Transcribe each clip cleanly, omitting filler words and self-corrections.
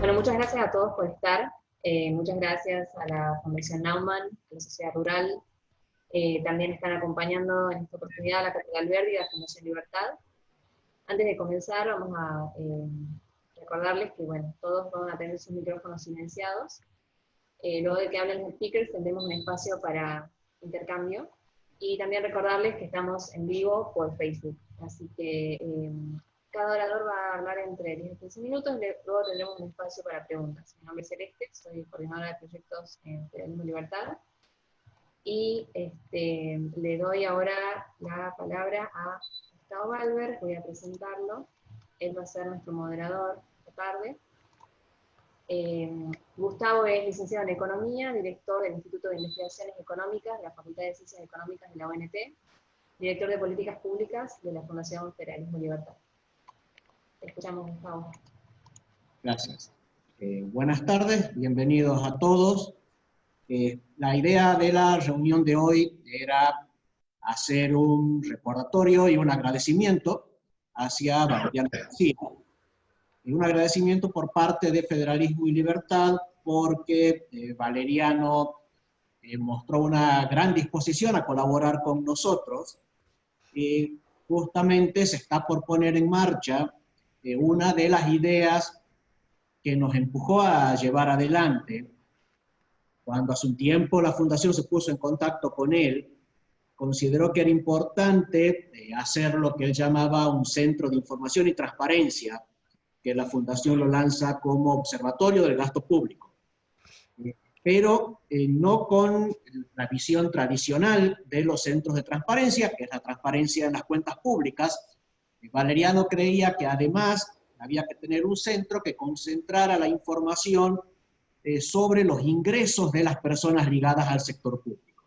Bueno, muchas gracias a todos por estar. Muchas gracias a la Fundación Naumann, a la Sociedad Rural. También están acompañando en esta oportunidad a la Catedral Verde y a la Fundación Libertad. Antes de comenzar, vamos a recordarles que bueno, todos van a tener sus micrófonos silenciados. Luego de que hablen los speakers, tendremos un espacio para intercambio. Y también recordarles que estamos en vivo por Facebook. Así que cada orador va a hablar entre 10 y 15 minutos, luego tendremos un espacio para preguntas. Mi nombre es Celeste, soy coordinadora de proyectos en Federalismo y Libertad. Y le doy ahora la palabra a Gustavo Valver, voy a presentarlo. Él va a ser nuestro moderador esta tarde. Gustavo es licenciado en Economía, director del Instituto de Investigaciones Económicas de la Facultad de Ciencias Económicas de la UNT, director de Políticas Públicas de la Fundación Federalismo y Libertad. Te escuchamos, Gustavo. Gracias. Buenas tardes, bienvenidos a todos. La idea de la reunión de hoy era hacer un recordatorio y un agradecimiento hacia Valeriano García. Y un agradecimiento por parte de Federalismo y Libertad porque Valeriano mostró una gran disposición a colaborar con nosotros. Y justamente se está por poner en marcha una de las ideas que nos empujó a llevar adelante. Cuando hace un tiempo la Fundación se puso en contacto con él, consideró que era importante hacer lo que él llamaba un centro de información y transparencia, que la Fundación lo lanza como observatorio del gasto público. Pero no con la visión tradicional de los centros de transparencia, que es la transparencia en las cuentas públicas. Valeriano creía que además había que tener un centro que concentrara la información sobre los ingresos de las personas ligadas al sector público.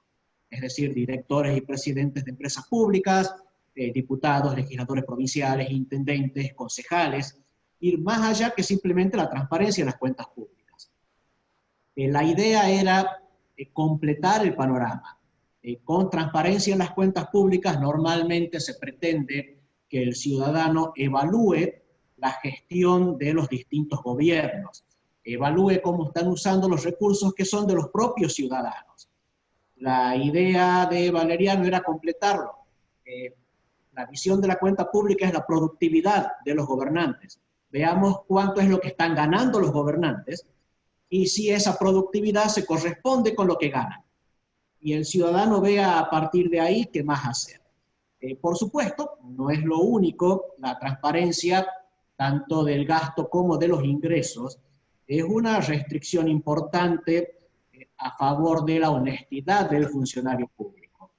Es decir, directores y presidentes de empresas públicas, diputados, legisladores provinciales, intendentes, concejales, ir más allá que simplemente la transparencia en las cuentas públicas. La idea era completar el panorama. Con transparencia en las cuentas públicas normalmente se pretende que el ciudadano evalúe la gestión de los distintos gobiernos, evalúe cómo están usando los recursos que son de los propios ciudadanos. La idea de Valeriano era completarlo. La visión de la cuenta pública es la productividad de los gobernantes. Veamos cuánto es lo que están ganando los gobernantes y si esa productividad se corresponde con lo que ganan. Y el ciudadano vea a partir de ahí qué más hacer. Por supuesto, no es lo único, la transparencia tanto del gasto como de los ingresos es una restricción importante a favor de la honestidad del funcionario público.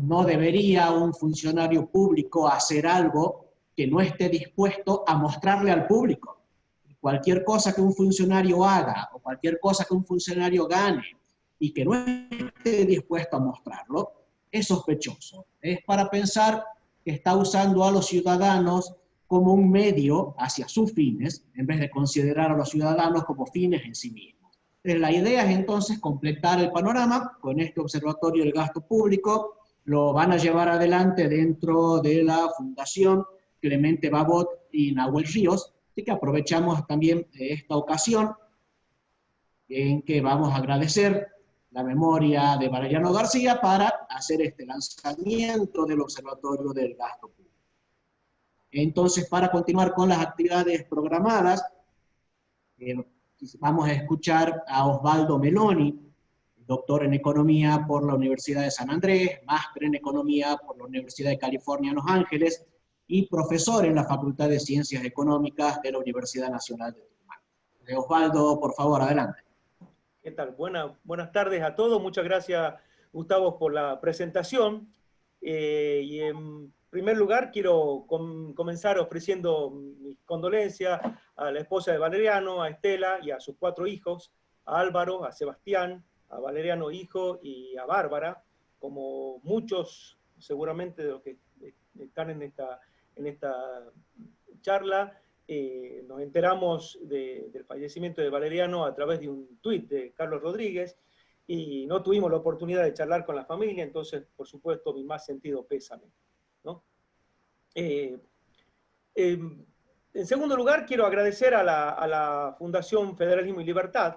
No debería un funcionario público hacer algo que no esté dispuesto a mostrarle al público. Cualquier cosa que un funcionario haga o cualquier cosa que un funcionario gane y que no esté dispuesto a mostrarlo, es sospechoso. Es para pensar que está usando a los ciudadanos como un medio hacia sus fines, en vez de considerar a los ciudadanos como fines en sí mismos. La idea es entonces completar el panorama con este observatorio del gasto público. Lo van a llevar adelante dentro de la Fundación Clemente Babot y Nahuel Ríos, así que aprovechamos también esta ocasión en que vamos a agradecer la memoria de Valeriano García para hacer este lanzamiento del Observatorio del Gasto Público. Entonces, para continuar con las actividades programadas, vamos a escuchar a Osvaldo Meloni, doctor en Economía por la Universidad de San Andrés, máster en Economía por la Universidad de California en Los Ángeles y profesor en la Facultad de Ciencias Económicas de la Universidad Nacional de Tucumán. Osvaldo, por favor, adelante. ¿Qué tal? Buenas tardes a todos. Muchas gracias, Gustavo, por la presentación. Y en primer lugar, quiero comenzar ofreciendo mis condolencias a la esposa de Valeriano, a Estela y a sus 4 hijos, a Álvaro, a Sebastián, a Valeriano hijo y a Bárbara, como muchos seguramente de los que están en esta charla. Nos enteramos del fallecimiento de Valeriano a través de un tuit de Carlos Rodríguez y no tuvimos la oportunidad de charlar con la familia, entonces, por supuesto, mi más sentido pésame, ¿no? En segundo lugar, quiero agradecer a la Fundación Federalismo y Libertad,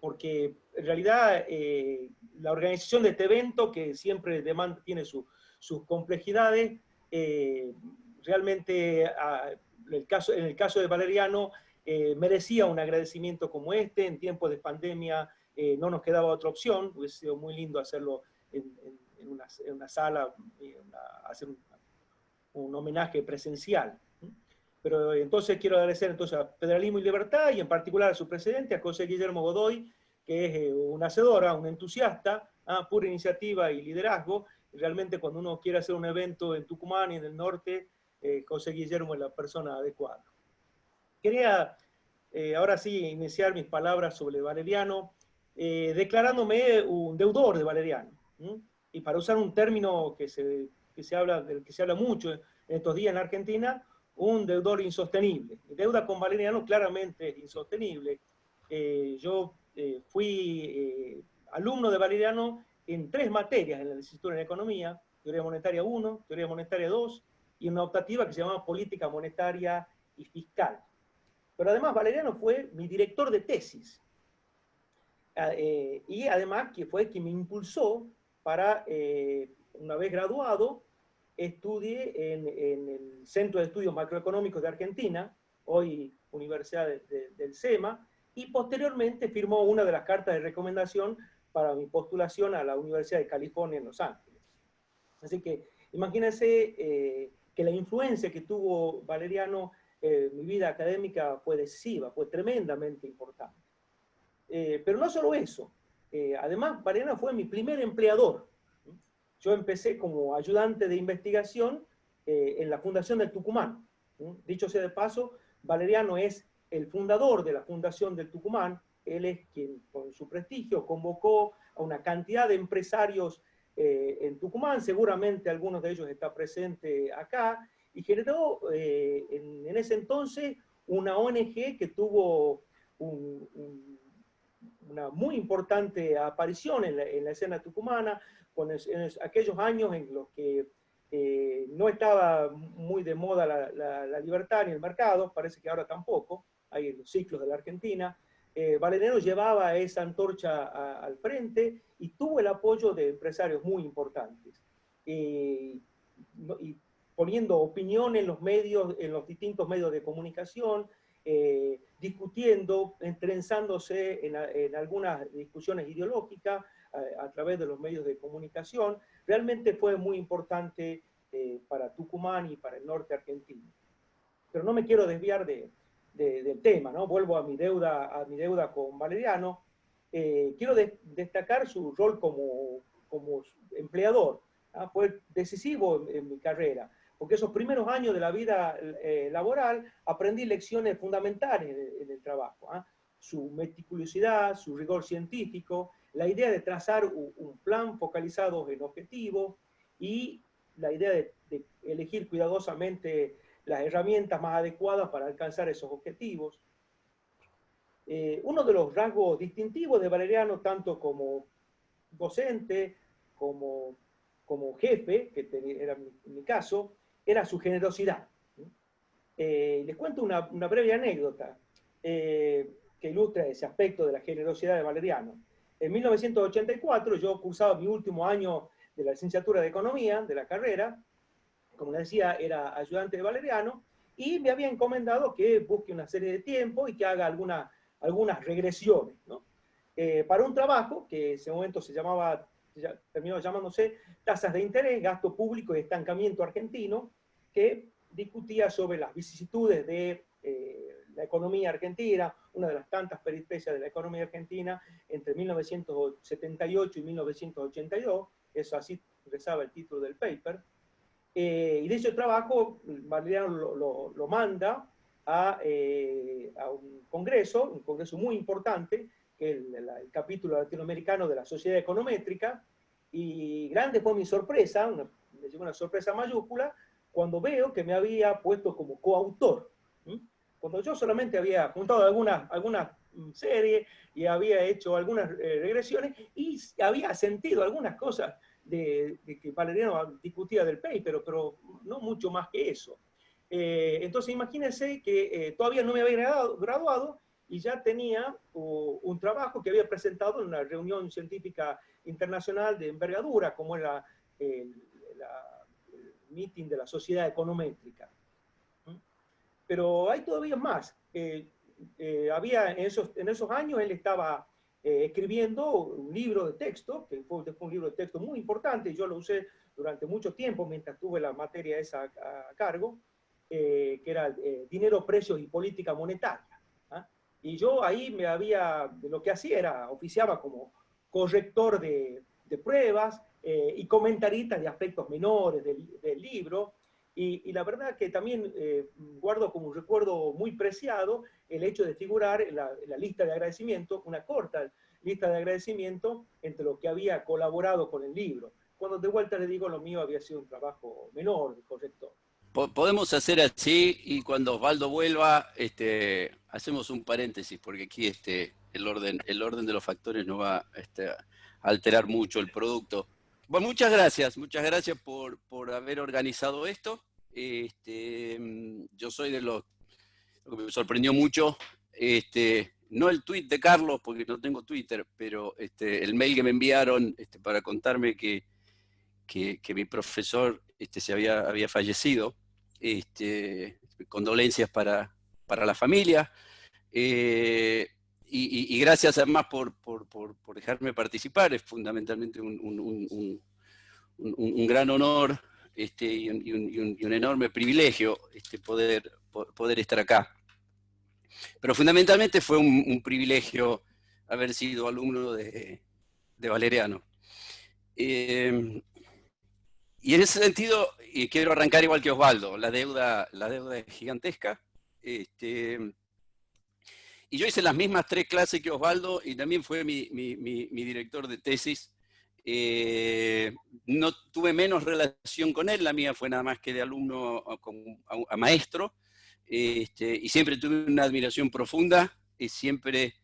porque en realidad la organización de este evento, que siempre tiene sus complejidades, realmente en el caso de Valeriano merecía un agradecimiento como este. En tiempos de pandemia no nos quedaba otra opción, hubiese sido muy lindo hacerlo en una sala, hacer un homenaje presencial. Pero entonces quiero agradecer entonces a Federalismo y Libertad, y en particular a su presidente, a José Guillermo Godoy, que es una hacedora, un entusiasta, pura iniciativa y liderazgo. Realmente cuando uno quiere hacer un evento en Tucumán y en el norte, José Guillermo es la persona adecuada. Quería ahora sí iniciar mis palabras sobre Valeriano, declarándome un deudor de Valeriano. Y para usar un término del que se habla mucho en estos días en Argentina, un deudor insostenible. Mi deuda con Valeriano claramente es insostenible. Yo fui alumno de Valeriano en 3 materias en la licenciatura en Economía: Teoría Monetaria 1, Teoría Monetaria 2, y una optativa que se llama Política Monetaria y Fiscal. Pero además Valeriano fue mi director de tesis. Y además que fue quien me impulsó para, una vez graduado, estudié en el Centro de Estudios Macroeconómicos de Argentina, hoy Universidad del SEMA, y posteriormente firmó una de las cartas de recomendación para mi postulación a la Universidad de California en Los Ángeles. Así que imagínense que la influencia que tuvo Valeriano en mi vida académica fue decisiva, fue tremendamente importante. Pero no solo eso, además Valeriano fue mi primer empleador. Yo empecé como ayudante de investigación en la Fundación del Tucumán. Dicho sea de paso, Valeriano es el fundador de la Fundación del Tucumán. Él es quien, con su prestigio, convocó a una cantidad de empresarios en Tucumán. Seguramente algunos de ellos están presentes acá, y generó en ese entonces una ONG que tuvo una muy importante aparición en la escena tucumana, en aquellos años en los que no estaba muy de moda la libertad ni el mercado. Parece que ahora tampoco, hay los ciclos de la Argentina. Valeriano llevaba esa antorcha al frente y tuvo el apoyo de empresarios muy importantes. Y poniendo opinión en los medios, en los distintos medios de comunicación, discutiendo, entrenzándose en algunas discusiones ideológicas a través de los medios de comunicación. Realmente fue muy importante para Tucumán y para el norte argentino. Pero no me quiero desviar del tema, ¿no? Vuelvo a mi deuda con Valeriano. Quiero destacar su rol como empleador. Fue decisivo en mi carrera, porque esos primeros años de la vida laboral aprendí lecciones fundamentales en el trabajo. Su meticulosidad, su rigor científico, la idea de trazar un plan focalizado en objetivos, y la idea de elegir cuidadosamente las herramientas más adecuadas para alcanzar esos objetivos. Uno de los rasgos distintivos de Valeriano, tanto como docente, como jefe, que era mi caso, era su generosidad. Les cuento una breve anécdota que ilustra ese aspecto de la generosidad de Valeriano. En 1984 yo cursaba mi último año de la licenciatura de Economía, de la carrera. Como les decía, era ayudante de Valeriano, y me había encomendado que busque una serie de tiempo y que haga algunas regresiones, ¿no? Para un trabajo que en ese momento terminó llamándose Tasas de Interés, Gasto Público y Estancamiento Argentino, que discutía sobre las vicisitudes de la economía argentina, una de las tantas peripecias de la economía argentina entre 1978 y 1982, eso así rezaba el título del paper. Y de ese trabajo Valeriano lo manda a un congreso muy importante, que es el capítulo latinoamericano de la Sociedad Econométrica, y grande fue mi sorpresa, me llegó una sorpresa mayúscula, cuando veo que me había puesto como coautor. Cuando yo solamente había juntado algunas series y había hecho algunas regresiones, y había sentido algunas cosas de que Valeriano discutía del paper, pero no mucho más que eso. Entonces imagínense que todavía no me había graduado y ya tenía un trabajo que había presentado en una reunión científica internacional de envergadura, como era el meeting de la Sociedad Econométrica. Pero hay todavía más. Había en esos años él estaba escribiendo un libro de texto, que fue un libro de texto muy importante, yo lo usé durante mucho tiempo mientras tuve la materia esa a cargo, que era Dinero, Precios y Política Monetaria. ¿Ah? Y yo ahí lo que hacía era, oficiaba como corrector de pruebas y comentarista de aspectos menores del libro, y la verdad que también guardo como un recuerdo muy preciado el hecho de figurar en la lista de agradecimiento, una corta lista de agradecimiento entre los que había colaborado con el libro. Cuando de vuelta le digo, lo mío había sido un trabajo menor de corrector. Podemos hacer así y cuando Osvaldo vuelva, hacemos un paréntesis, porque aquí el orden de los factores no va a alterar mucho el producto. Bueno, muchas gracias por haber organizado esto. Yo soy lo que me sorprendió mucho, no el tweet de Carlos, porque no tengo Twitter, pero el mail que me enviaron para contarme que mi profesor se había fallecido. Condolencias para la familia. Y gracias además por dejarme participar. Es fundamentalmente un gran honor y un enorme privilegio poder estar acá. Pero fundamentalmente fue un privilegio haber sido alumno de Valeriano. Y en ese sentido, quiero arrancar igual que Osvaldo, la deuda es gigantesca. Y yo hice las mismas 3 clases que Osvaldo y también fue mi director de tesis. No tuve menos relación con él, la mía fue nada más que de alumno a maestro. Y siempre tuve una admiración profunda y siempre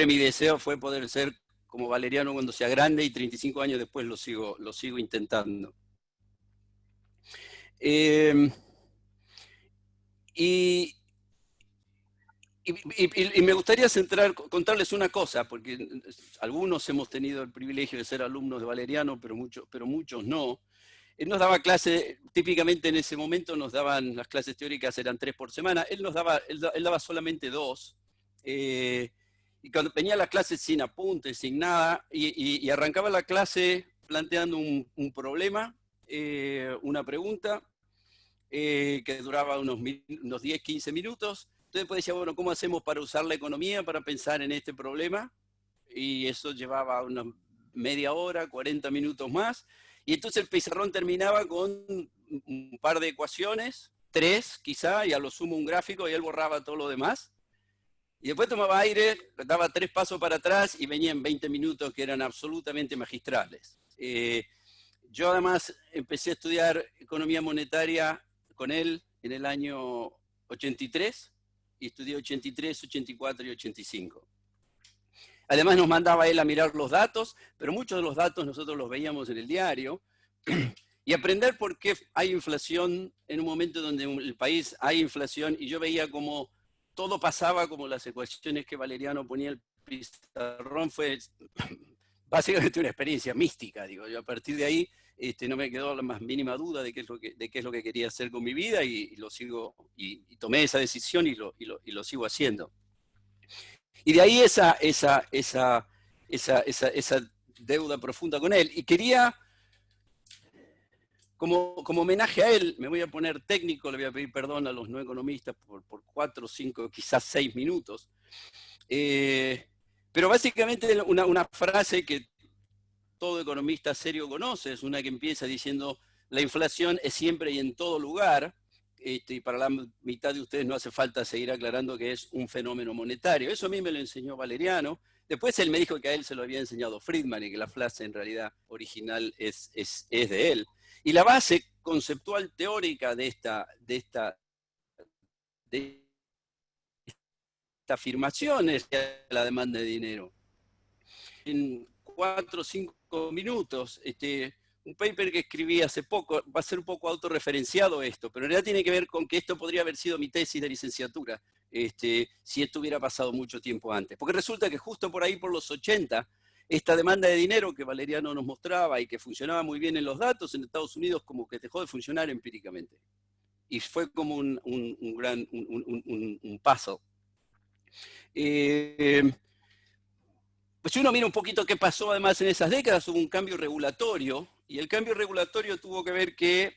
mi deseo fue poder ser como Valeriano cuando sea grande, y 35 años después lo sigo intentando. Y me gustaría contarles una cosa, porque algunos hemos tenido el privilegio de ser alumnos de Valeriano, pero muchos no. Él nos daba clases, típicamente en ese momento las clases teóricas eran 3 por semana, él daba solamente 2. Y cuando venía a las clases sin apuntes, sin nada, y arrancaba la clase planteando un problema, una pregunta, que duraba unos 10, 15 minutos. Entonces después decía, bueno, ¿cómo hacemos para usar la economía para pensar en este problema? Y eso llevaba una media hora, 40 minutos más. Y entonces el pizarrón terminaba con un par de ecuaciones, 3 quizá, y a lo sumo un gráfico, y él borraba todo lo demás. Y después tomaba aire, daba 3 pasos para atrás y venían 20 minutos que eran absolutamente magistrales. Yo además empecé a estudiar economía monetaria con él en el año 83, y estudié 83, 84 y 85. Además nos mandaba él a mirar los datos, pero muchos de los datos nosotros los veíamos en el diario, y aprender por qué hay inflación en un momento donde en el país hay inflación, y yo veía como todo pasaba como las ecuaciones que Valeriano ponía en el pizarrón. Fue básicamente una experiencia mística, digo yo. A partir de ahí no me quedó la más mínima duda de qué es lo que quería hacer con mi vida, y lo sigo, y tomé esa decisión y lo sigo haciendo. Y de ahí esa deuda profunda con él. Y quería, como homenaje a él, me voy a poner técnico, le voy a pedir perdón a los no economistas por 4, 5, quizás 6 minutos. Pero básicamente una frase que todo economista serio conoce, es una que empieza diciendo: la inflación es siempre y en todo lugar. Y para la mitad de ustedes no hace falta seguir aclarando que es un fenómeno monetario. Eso a mí me lo enseñó Valeriano. Después él me dijo que a él se lo había enseñado Friedman, y que la frase en realidad original es de él. Y la base conceptual teórica de esta afirmación es la demanda de dinero. En 4 o 5 minutos un paper que escribí hace poco, va a ser un poco autorreferenciado esto, pero en realidad tiene que ver con que esto podría haber sido mi tesis de licenciatura, si esto hubiera pasado mucho tiempo antes. Porque resulta que justo por ahí, por los 80, esta demanda de dinero que Valeriano nos mostraba y que funcionaba muy bien en los datos en Estados Unidos, como que dejó de funcionar empíricamente. Y fue como un gran puzzle. Pues si uno mira un poquito qué pasó además en esas décadas, hubo un cambio regulatorio, y el cambio regulatorio tuvo que ver que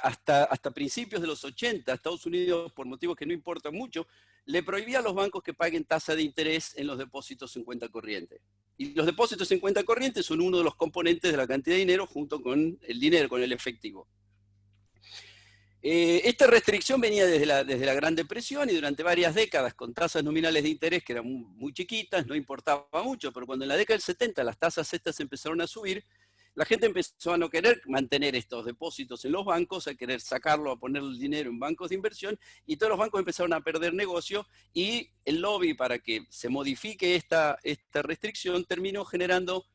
hasta principios de los 80, Estados Unidos, por motivos que no importan mucho, le prohibía a los bancos que paguen tasa de interés en los depósitos en cuenta corriente. Y los depósitos en cuenta corriente son uno de los componentes de la cantidad de dinero junto con el dinero, con el efectivo. Esta restricción venía desde la Gran Depresión y durante varias décadas con tasas nominales de interés que eran muy chiquitas, no importaba mucho, pero cuando en la década del 70 las tasas estas empezaron a subir, la gente empezó a no querer mantener estos depósitos en los bancos, a querer sacarlo, a poner el dinero en bancos de inversión, y todos los bancos empezaron a perder negocio, y el lobby para que se modifique esta restricción terminó generando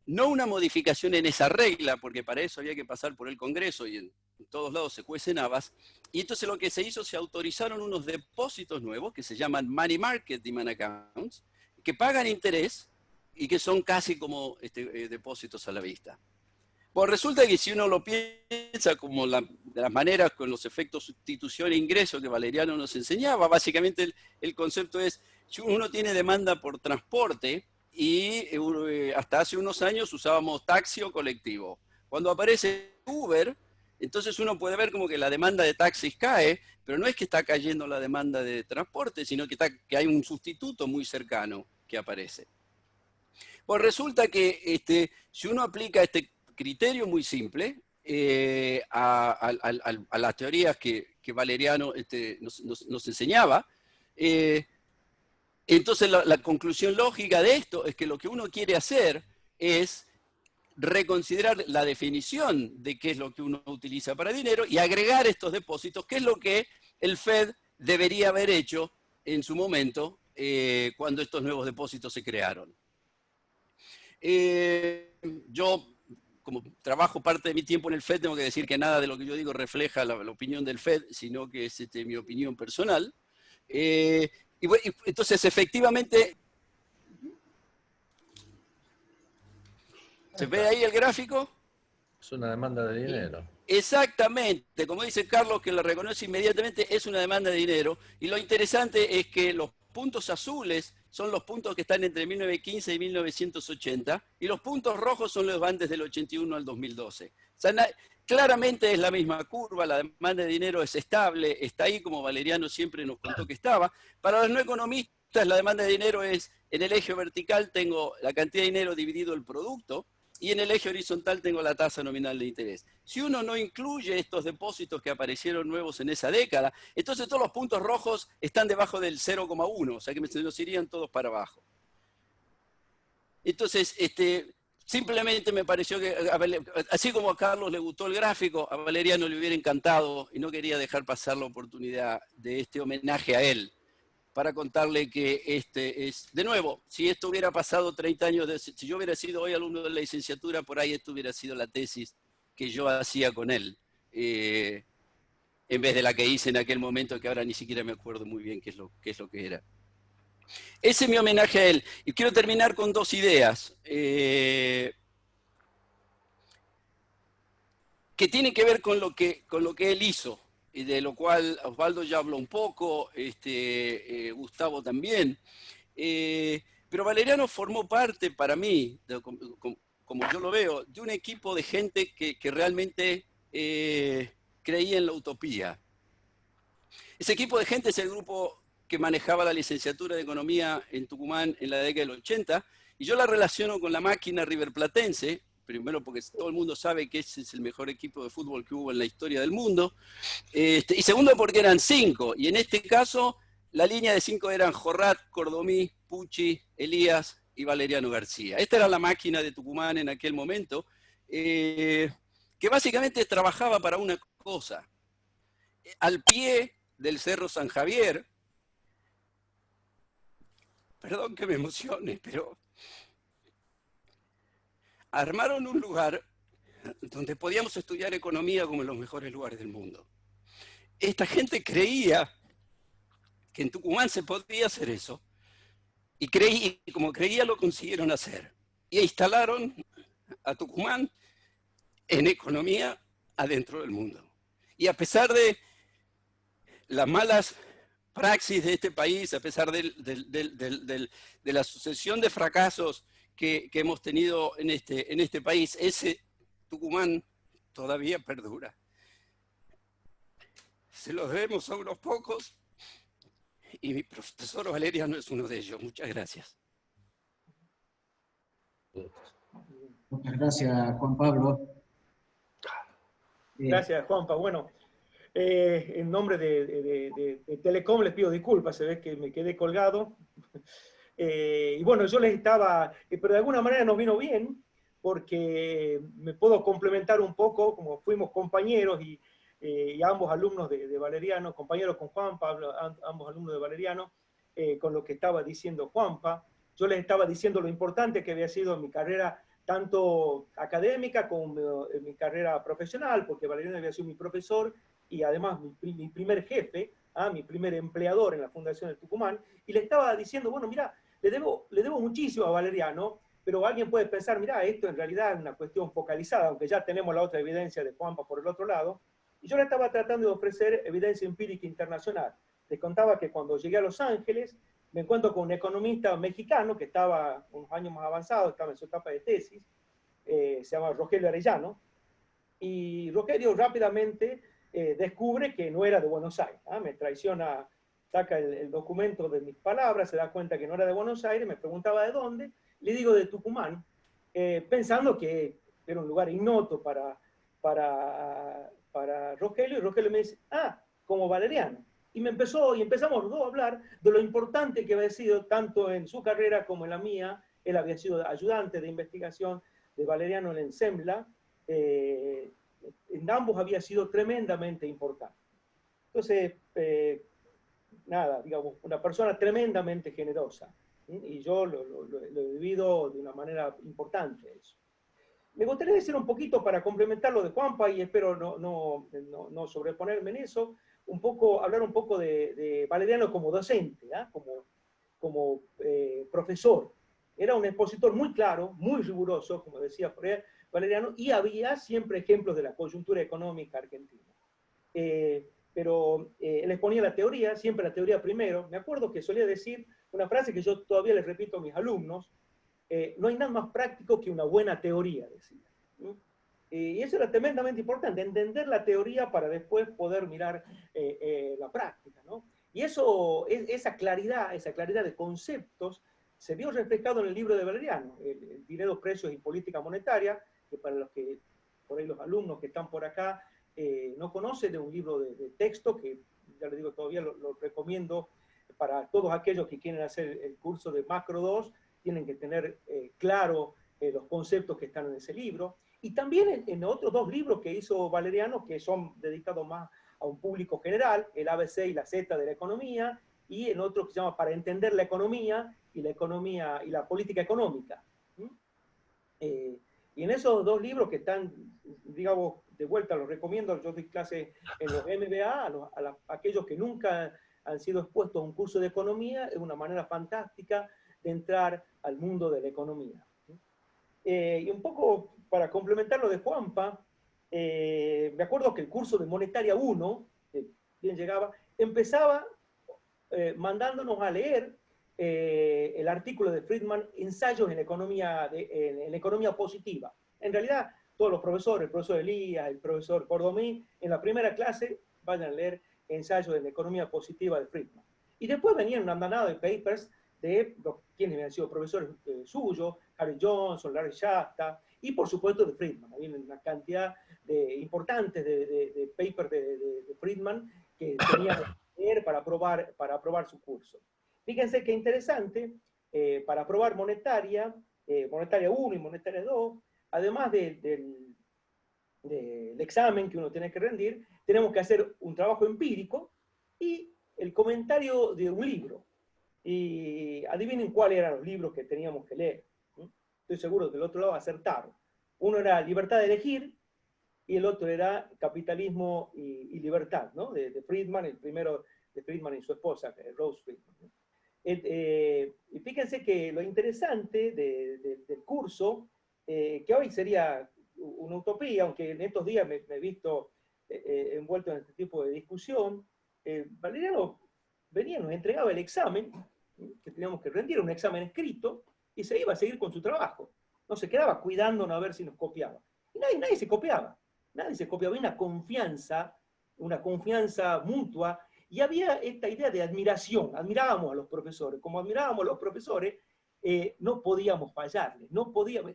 no una modificación en esa regla, porque para eso había que pasar por el Congreso y en todos lados se cuecen habas, y entonces lo que se hizo, se autorizaron unos depósitos nuevos que se llaman Money Market Demand Accounts, que pagan interés y que son casi como depósitos a la vista. Pues resulta que si uno lo piensa como de las maneras con los efectos sustitución e ingreso que Valeriano nos enseñaba, básicamente el concepto es, si uno tiene demanda por transporte, y hasta hace unos años usábamos taxi o colectivo. Cuando aparece Uber, entonces uno puede ver como que la demanda de taxis cae, pero no es que está cayendo la demanda de transporte, sino que hay un sustituto muy cercano que aparece. Pues resulta que si uno aplica este criterio muy simple a las teorías que Valeriano nos enseñaba, entonces la conclusión lógica de esto es que lo que uno quiere hacer es reconsiderar la definición de qué es lo que uno utiliza para dinero y agregar estos depósitos, que es lo que el Fed debería haber hecho en su momento cuando estos nuevos depósitos se crearon. Yo, como trabajo parte de mi tiempo en el Fed, tengo que decir que nada de lo que yo digo refleja la opinión del Fed, sino que es mi opinión personal. Y bueno, entonces, efectivamente, ¿se ve ahí el gráfico? Es una demanda de dinero. Exactamente, como dice Carlos, que lo reconoce inmediatamente, es una demanda de dinero. Y lo interesante es que los puntos azules son los puntos que están entre 1915 y 1980, y los puntos rojos son los van desde el 81 al 2012. O sea, claramente es la misma curva, la demanda de dinero es estable, está ahí como Valeriano siempre nos contó que estaba. Para los no economistas, la demanda de dinero es, en el eje vertical tengo la cantidad de dinero dividido el producto, y en el eje horizontal tengo la tasa nominal de interés. Si uno no incluye estos depósitos que aparecieron nuevos en esa década, entonces todos los puntos rojos están debajo del 0,1, o sea que nos irían todos para abajo. Entonces, simplemente me pareció que, así como a Carlos le gustó el gráfico, a Valeriano le hubiera encantado y no quería dejar pasar la oportunidad de este homenaje a él, para contarle que es, de nuevo, si esto hubiera pasado 30 años, si yo hubiera sido hoy alumno de la licenciatura, por ahí esto hubiera sido la tesis que yo hacía con él, en vez de la que hice en aquel momento, que ahora ni siquiera me acuerdo muy bien qué es lo que era. Ese es mi homenaje a él. Y quiero terminar con dos ideas, que tienen que ver con lo que él hizo, y de lo cual Osvaldo ya habló un poco, Gustavo también. Pero Valeriano formó parte, para mí, como yo lo veo, de un equipo de gente que realmente creía en la utopía. Ese equipo de gente es el grupo que manejaba la licenciatura de Economía en Tucumán en la década del 80, y yo la relaciono con la máquina riverplatense, primero porque todo el mundo sabe que ese es el mejor equipo de fútbol que hubo en la historia del mundo, y segundo porque eran 5, y en este caso la línea de 5 eran Jorrat, Cordomí, Pucci, Elías y Valeriano García. Esta era la máquina de Tucumán en aquel momento, que básicamente trabajaba para una cosa. Al pie del Cerro San Javier, perdón que me emocione, pero armaron un lugar donde podíamos estudiar economía como en los mejores lugares del mundo. Esta gente creía que en Tucumán se podía hacer eso, y como creía lo consiguieron hacer. Y instalaron a Tucumán en economía adentro del mundo. Y a pesar de las malas praxis de este país, a pesar de la sucesión de fracasos que hemos tenido en este país, ese Tucumán todavía perdura. Se lo debemos a unos pocos, y mi profesor Valeriano es uno de ellos. Muchas gracias. Muchas gracias, Juan Pablo. Gracias, Juanpa. Bueno, en nombre de Telecom les pido disculpas, se ve que me quedé colgado. Y bueno, yo les estaba, pero de alguna manera nos vino bien, porque me puedo complementar un poco, como fuimos compañeros y ambos alumnos de Valeriano, compañeros con Juanpa, ambos alumnos de Valeriano, con lo que estaba diciendo Juanpa. Yo les estaba diciendo lo importante que había sido mi carrera, tanto académica como mi carrera profesional, porque Valeriano había sido mi profesor y además mi primer jefe, mi primer empleador en la Fundación del Tucumán, y le estaba diciendo, bueno, mira, le debo muchísimo a Valeriano, pero alguien puede pensar, mira, esto en realidad es una cuestión focalizada, aunque ya tenemos la otra evidencia de Juanpa por el otro lado, y yo le estaba tratando de ofrecer evidencia empírica internacional. Les contaba que cuando llegué a Los Ángeles, me encuentro con un economista mexicano que estaba unos años más avanzado, estaba en su etapa de tesis, se llama Rogelio Arellano, y Rogelio rápidamente descubre que no era de Buenos Aires. Me traiciona, saca el documento de mis palabras, se da cuenta que no era de Buenos Aires, me preguntaba de dónde, le digo de Tucumán, pensando que era un lugar ignoto para Rogelio, y Rogelio me dice, como Valeriano. Y empezamos los dos a hablar de lo importante que había sido tanto en su carrera como en la mía. Él había sido ayudante de investigación de Valeriano en el SEMLA. En ambos había sido tremendamente importante. Entonces, nada, digamos, una persona tremendamente generosa. Y yo lo he vivido de una manera importante eso. Me gustaría decir un poquito para complementar lo de Juanpa, y espero no sobreponerme en eso, hablar un poco de Valeriano como docente, como profesor. Era un expositor muy claro, muy riguroso, como decía Valeriano, y había siempre ejemplos de la coyuntura económica argentina. Pero él exponía la teoría, siempre la teoría primero. Me acuerdo que solía decir una frase que yo todavía les repito a mis alumnos: no hay nada más práctico que una buena teoría, decía. Y eso era tremendamente importante, entender la teoría para después poder mirar la práctica, ¿no? Y esa claridad de conceptos se vio reflejado en el libro de Valeriano, el Dinero, Precios y Política Monetaria, que para los que, por ahí los alumnos que están por acá, no conocen, de un libro de texto que, ya les digo, todavía lo recomiendo para todos aquellos que quieren hacer el curso de Macro 2, tienen que tener claro los conceptos que están en ese libro. Y también en otros dos libros que hizo Valeriano, que son dedicados más a un público general, el ABC y la Z de la economía, y en otro que se llama Para entender la economía y la política económica. Y en esos dos libros que están, digamos, de vuelta, los recomiendo. Yo doy clase en los MBA a aquellos que nunca han sido expuestos a un curso de economía. Es una manera fantástica de entrar al mundo de la economía. Y un poco para complementar lo de Juanpa, me acuerdo que el curso de Monetaria 1, que bien llegaba, empezaba mandándonos a leer el artículo de Friedman, Ensayos en economía positiva. En realidad, todos los profesores, el profesor Elías, el profesor Cordomí, en la primera clase vayan a leer Ensayos en economía positiva de Friedman. Y después venían una andanada de papers de quienes habían sido profesores suyos, Harry Johnson, Larry Shasta, y por supuesto de Friedman. Había una cantidad importante de papers de Friedman que tenían que leer para aprobar su curso. Fíjense qué interesante, para aprobar Monetaria 1 y Monetaria 2, además del examen que uno tiene que rendir, tenemos que hacer un trabajo empírico y el comentario de un libro. Y adivinen cuáles eran los libros que teníamos que leer. Estoy seguro que del otro lado acertaron. Uno era Libertad de Elegir y el otro era Capitalismo y Libertad, ¿no? De Friedman, el primero de Friedman y su esposa, Rose Friedman, ¿no? Y fíjense que lo interesante del curso, que hoy sería una utopía, aunque en estos días me he visto envuelto en este tipo de discusión, Valeriano venía, nos entregaba el examen, que teníamos que rendir un examen escrito, y se iba a seguir con su trabajo. No se quedaba cuidándonos a ver si nos copiaba. Y nadie se copiaba. Nadie se copiaba. Había una confianza mutua, y había esta idea de admiración. Admirábamos a los profesores. Como admirábamos a los profesores, no podíamos fallarles.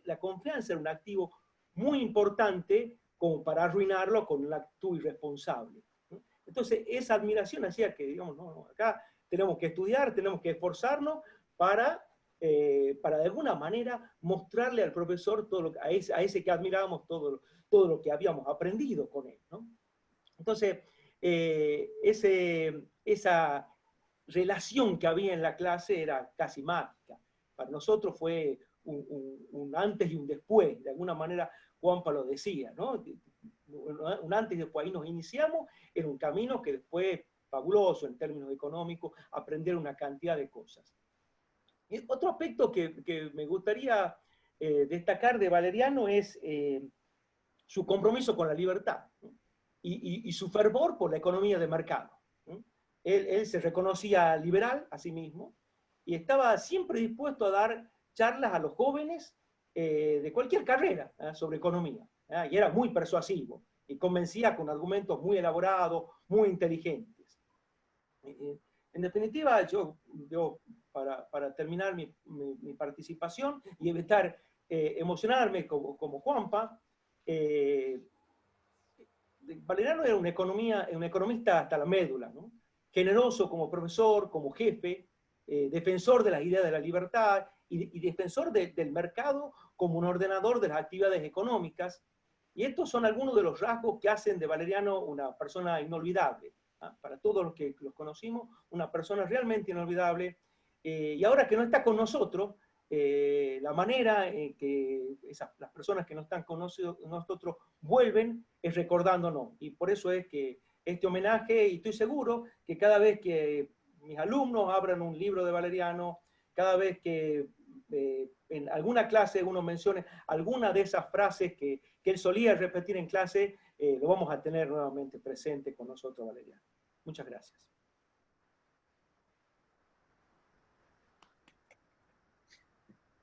La confianza era un activo muy importante como para arruinarlo con una actitud irresponsable. Entonces, esa admiración hacía que, digamos, no, acá tenemos que estudiar, tenemos que esforzarnos para de alguna manera mostrarle al profesor a ese que admirábamos todo lo que habíamos aprendido con él, ¿no? Entonces, esa relación que había en la clase era casi mágica. Para nosotros fue un antes y un después. De alguna manera, Juanpa lo decía, ¿no? Un antes y después. Ahí nos iniciamos en un camino que después, fabuloso en términos económicos, aprender una cantidad de cosas. Y otro aspecto que me gustaría destacar de Valeriano es su compromiso con la libertad, ¿no? Y su fervor por la economía de mercado, ¿no? Él se reconocía liberal a sí mismo y estaba siempre dispuesto a dar charlas a los jóvenes de cualquier carrera sobre economía, y era muy persuasivo y convencía con argumentos muy elaborados, muy inteligentes. En definitiva, yo para terminar mi participación y evitar emocionarme como Juanpa, Valeriano era un economista hasta la médula, ¿no? Generoso como profesor, como jefe, defensor de las ideas de la libertad y defensor del mercado como un ordenador de las actividades económicas. Y estos son algunos de los rasgos que hacen de Valeriano una persona inolvidable. Para todos los que los conocimos, una persona realmente inolvidable. Y ahora que no está con nosotros, la manera en que las personas que no están con nosotros vuelven es recordándonos. Y por eso es que este homenaje, y estoy seguro que cada vez que mis alumnos abran un libro de Valeriano, cada vez que en alguna clase uno mencione alguna de esas frases que él solía repetir en clase, lo vamos a tener nuevamente presente con nosotros, Valeriano. Muchas gracias.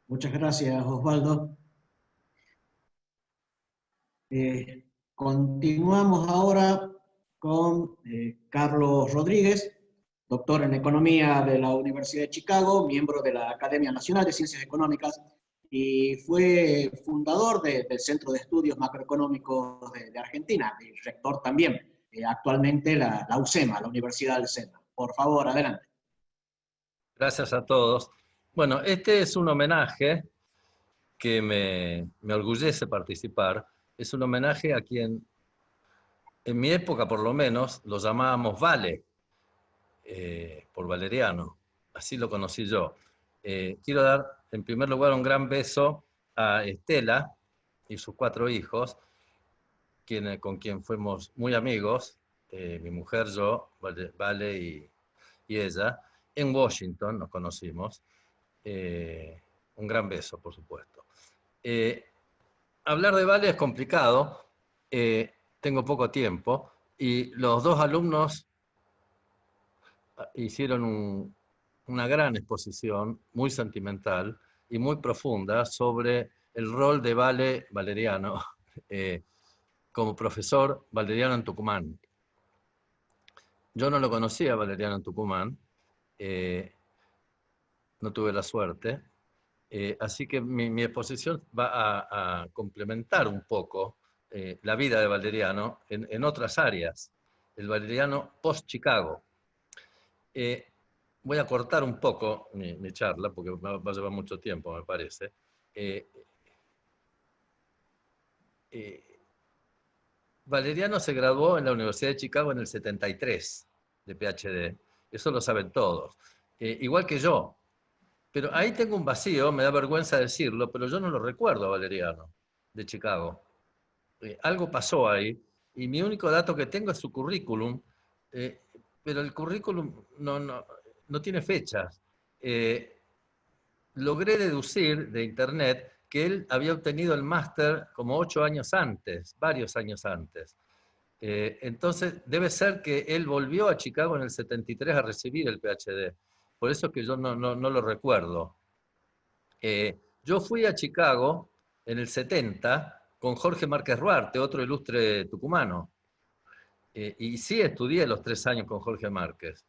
Muchas gracias, Osvaldo. Continuamos ahora con Carlos Rodríguez, doctor en Economía de la Universidad de Chicago, miembro de la Academia Nacional de Ciencias Económicas y fue fundador del Centro de Estudios Macroeconómicos de Argentina, y rector también, actualmente la UCEMA, la Universidad del SENA. Por favor, adelante. Gracias a todos. Bueno, este es un homenaje que me orgullece participar. Es un homenaje a quien, en mi época por lo menos, lo llamábamos Vale, por Valeriano. Así lo conocí yo. Quiero dar, en primer lugar, un gran beso a Estela y sus 4 hijos, con quien fuimos muy amigos, mi mujer, yo, Vale y ella. En Washington nos conocimos. Un gran beso, por supuesto. Hablar de Vale es complicado. Tengo poco tiempo. Y los 2 alumnos hicieron una gran exposición, muy sentimental y muy profunda, sobre el rol de Valeriano como profesor Valeriano en Tucumán. Yo no lo conocía, Valeriano en Tucumán. No tuve la suerte. Así que mi exposición va a complementar un poco la vida de Valeriano en otras áreas. El Valeriano post-Chicago. Voy a cortar un poco mi charla, porque va a llevar mucho tiempo, me parece. Valeriano se graduó en la Universidad de Chicago en el 73, de PhD. Eso lo saben todos. Igual que yo. Pero ahí tengo un vacío, me da vergüenza decirlo, pero yo no lo recuerdo a Valeriano. de Chicago. Algo pasó ahí, y mi único dato que tengo es su currículum, pero el currículum no tiene fechas. Logré deducir de internet que él había obtenido el máster como 8 años antes, varios años antes. Entonces, debe ser que él volvió a Chicago en el 73 a recibir el PhD. Por eso que yo no lo recuerdo. Yo fui a Chicago en el 70 con Jorge Márquez Ruarte, otro ilustre tucumano. Y sí estudié los 3 años con Jorge Márquez.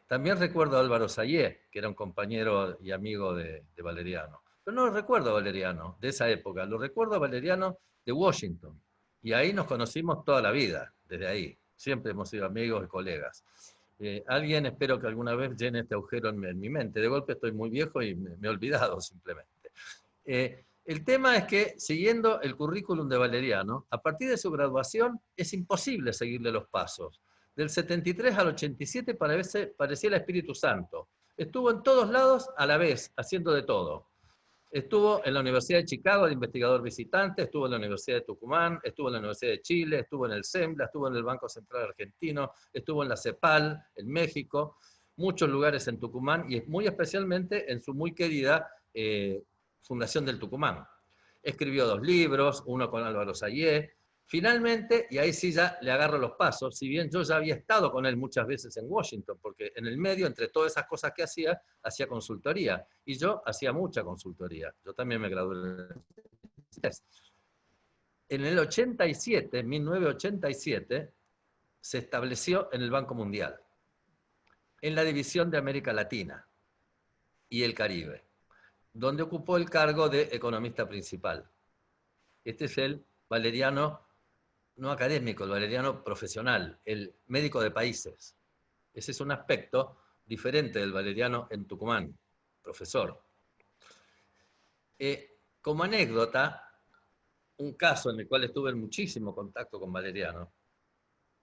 También recuerdo a Álvaro Sayé, que era un compañero y amigo de Valeriano. Pero no lo recuerdo a Valeriano de esa época, lo recuerdo a Valeriano de Washington. Y ahí nos conocimos toda la vida, desde ahí. Siempre hemos sido amigos y colegas. Alguien, espero que alguna vez llene este agujero en mi mente. De golpe estoy muy viejo y me he olvidado simplemente. El tema es que, siguiendo el currículum de Valeriano, a partir de su graduación es imposible seguirle los pasos. Del 73 al 87 parecía el Espíritu Santo. Estuvo en todos lados a la vez, haciendo de todo. Estuvo en la Universidad de Chicago de investigador visitante, estuvo en la Universidad de Tucumán, estuvo en la Universidad de Chile, estuvo en el SEMBLA, estuvo en el Banco Central Argentino, estuvo en la CEPAL, en México, muchos lugares en Tucumán y muy especialmente en su muy querida Fundación del Tucumán. Escribió 2 libros, uno con Álvaro Sayé. Finalmente, y ahí sí ya le agarro los pasos, si bien yo ya había estado con él muchas veces en Washington, porque en el medio, entre todas esas cosas que hacía consultoría, y yo hacía mucha consultoría. Yo también me gradué en el 83. En el 87, 1987, se estableció en el Banco Mundial, en la división de América Latina y el Caribe, donde ocupó el cargo de economista principal. Este es el Valeriano, no académico, el Valeriano profesional, el médico de países. Ese es un aspecto diferente del Valeriano en Tucumán, profesor. Como anécdota, un caso en el cual estuve en muchísimo contacto con Valeriano,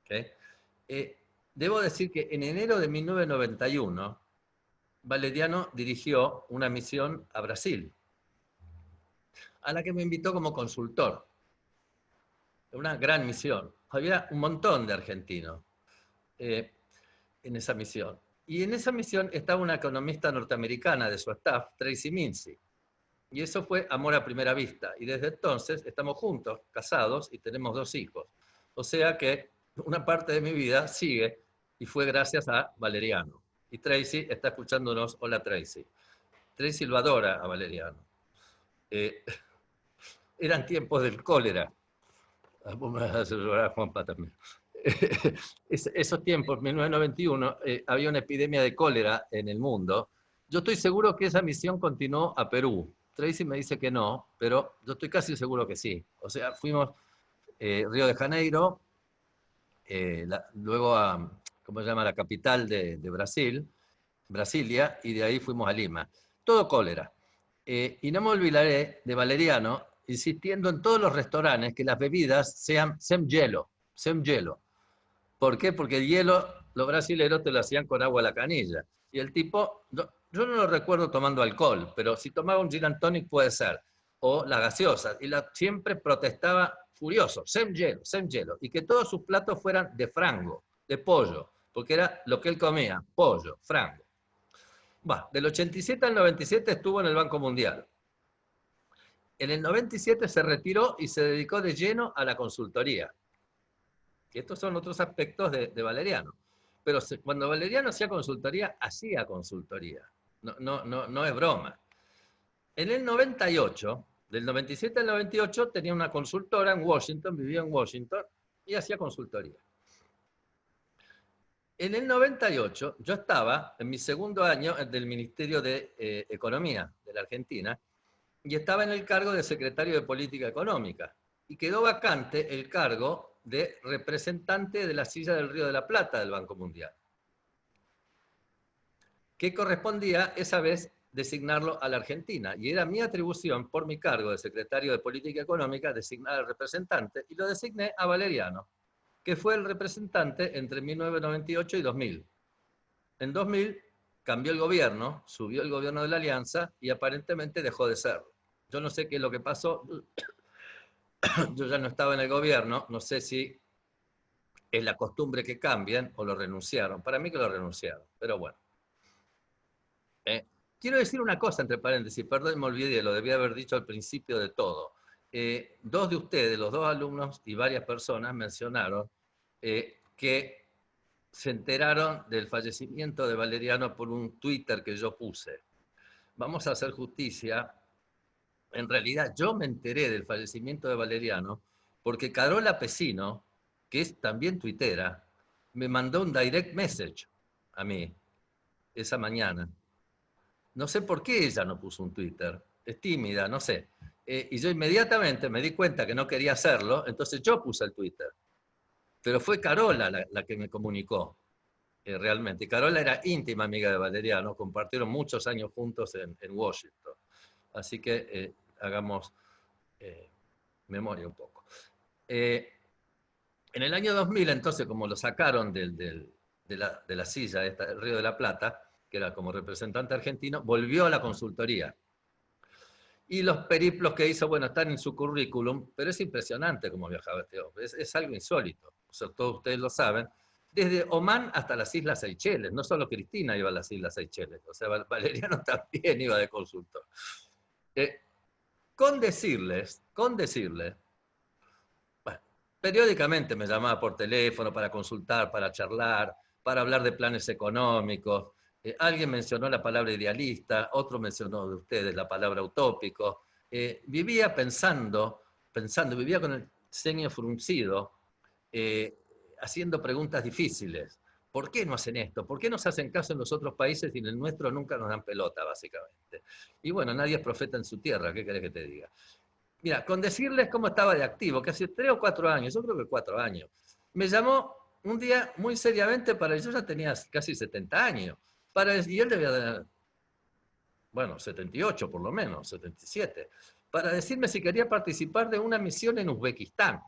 ¿okay? Debo decir que en enero de 1991, Valeriano dirigió una misión a Brasil, a la que me invitó como consultor. Una gran misión. Había un montón de argentinos en esa misión. Y en esa misión estaba una economista norteamericana de su staff, Tracy Mincy. Y eso fue amor a primera vista. Y desde entonces estamos juntos, casados, y tenemos 2 hijos. O sea que una parte de mi vida sigue y fue gracias a Valeriano. Y Tracy está escuchándonos. Hola, Tracy. Tracy lo adora a Valeriano. Eran tiempos del cólera. Vos me vas a hacer llorar, Juanpa, también. Esos tiempos, 1991, había una epidemia de cólera en el mundo. Yo estoy seguro que esa misión continuó a Perú. Tracy me dice que no, pero yo estoy casi seguro que sí. O sea, fuimos Río de Janeiro, luego a, ¿cómo se llama?, la capital de Brasil, Brasilia, y de ahí fuimos a Lima. Todo cólera. Y no me olvidaré de Valeriano insistiendo en todos los restaurantes que las bebidas sean sem hielo. ¿Por qué? Porque el hielo, los brasileros te lo hacían con agua a la canilla. Y el tipo, yo no lo recuerdo tomando alcohol, pero si tomaba un gin and tonic puede ser, o la gaseosa, y siempre protestaba furioso, sem hielo, y que todos sus platos fueran de frango, de pollo, porque era lo que él comía, pollo, frango. Del 87 al 97 estuvo en el Banco Mundial. En el 97 se retiró y se dedicó de lleno a la consultoría. Que estos son otros aspectos de Valeriano. Pero cuando Valeriano hacía consultoría. No es broma. En el 98, del 97 al 98, tenía una consultora en Washington, vivía en Washington, y hacía consultoría. En el 98, yo estaba en mi segundo año del Ministerio de Economía de la Argentina, y estaba en el cargo de secretario de Política Económica. Y quedó vacante el cargo de representante de la silla del Río de la Plata del Banco Mundial, que correspondía esa vez designarlo a la Argentina. Y era mi atribución, por mi cargo de secretario de Política Económica, designar al representante, y lo designé a Valeriano, que fue el representante entre 1998 y 2000. En 2000 cambió el gobierno, subió el gobierno de la Alianza y aparentemente dejó de serlo. Yo no sé qué es lo que pasó. yo ya no estaba en el gobierno, no sé si es la costumbre que cambien o lo renunciaron. Para mí que lo renunciaron, pero bueno. Quiero decir una cosa entre paréntesis, perdón, me olvidé, lo debía haber dicho al principio de todo. Dos de ustedes, los dos alumnos y varias personas mencionaron que se enteraron del fallecimiento de Valeriano por un Twitter que yo puse. Vamos a hacer justicia. En realidad yo me enteré del fallecimiento de Valeriano porque Carola Pesino, que es también tuitera, me mandó un direct message a mí esa mañana. No sé por qué ella no puso un Twitter, es tímida, no sé. Y yo inmediatamente me di cuenta que no quería hacerlo, entonces yo puse el Twitter. Pero fue Carola la que me comunicó, realmente. Y Carola era íntima amiga de Valeriano, compartieron muchos años juntos en Washington. Así que hagamos memoria un poco. En el año 2000, entonces, como lo sacaron de la silla del Río de la Plata, que era como representante argentino, volvió a la consultoría. Y los periplos que hizo, bueno, están en su currículum, pero es impresionante cómo viajaba este hombre, es algo insólito, o sea, todos ustedes lo saben, desde Omán hasta las Islas Seychelles, no solo Cristina iba a las Islas Seychelles, o sea, Valeriano también iba de consultor. Con decirles, bueno, periódicamente me llamaba por teléfono para consultar, para charlar, para hablar de planes económicos. Alguien mencionó la palabra idealista, otro mencionó de ustedes la palabra utópico. Vivía pensando, vivía con el ceño fruncido, haciendo preguntas difíciles. ¿Por qué no hacen esto? ¿Por qué no se hacen caso en los otros países y en el nuestro nunca nos dan pelota, básicamente? Y bueno, nadie es profeta en su tierra, ¿qué querés que te diga? Mira, con decirles cómo estaba de activo, que hace 3 o 4 años, yo creo que 4 años, me llamó un día muy seriamente yo ya tenía casi 70 años, y él debía tener, bueno, 78 por lo menos, 77, para decirme si quería participar de una misión en Uzbekistán.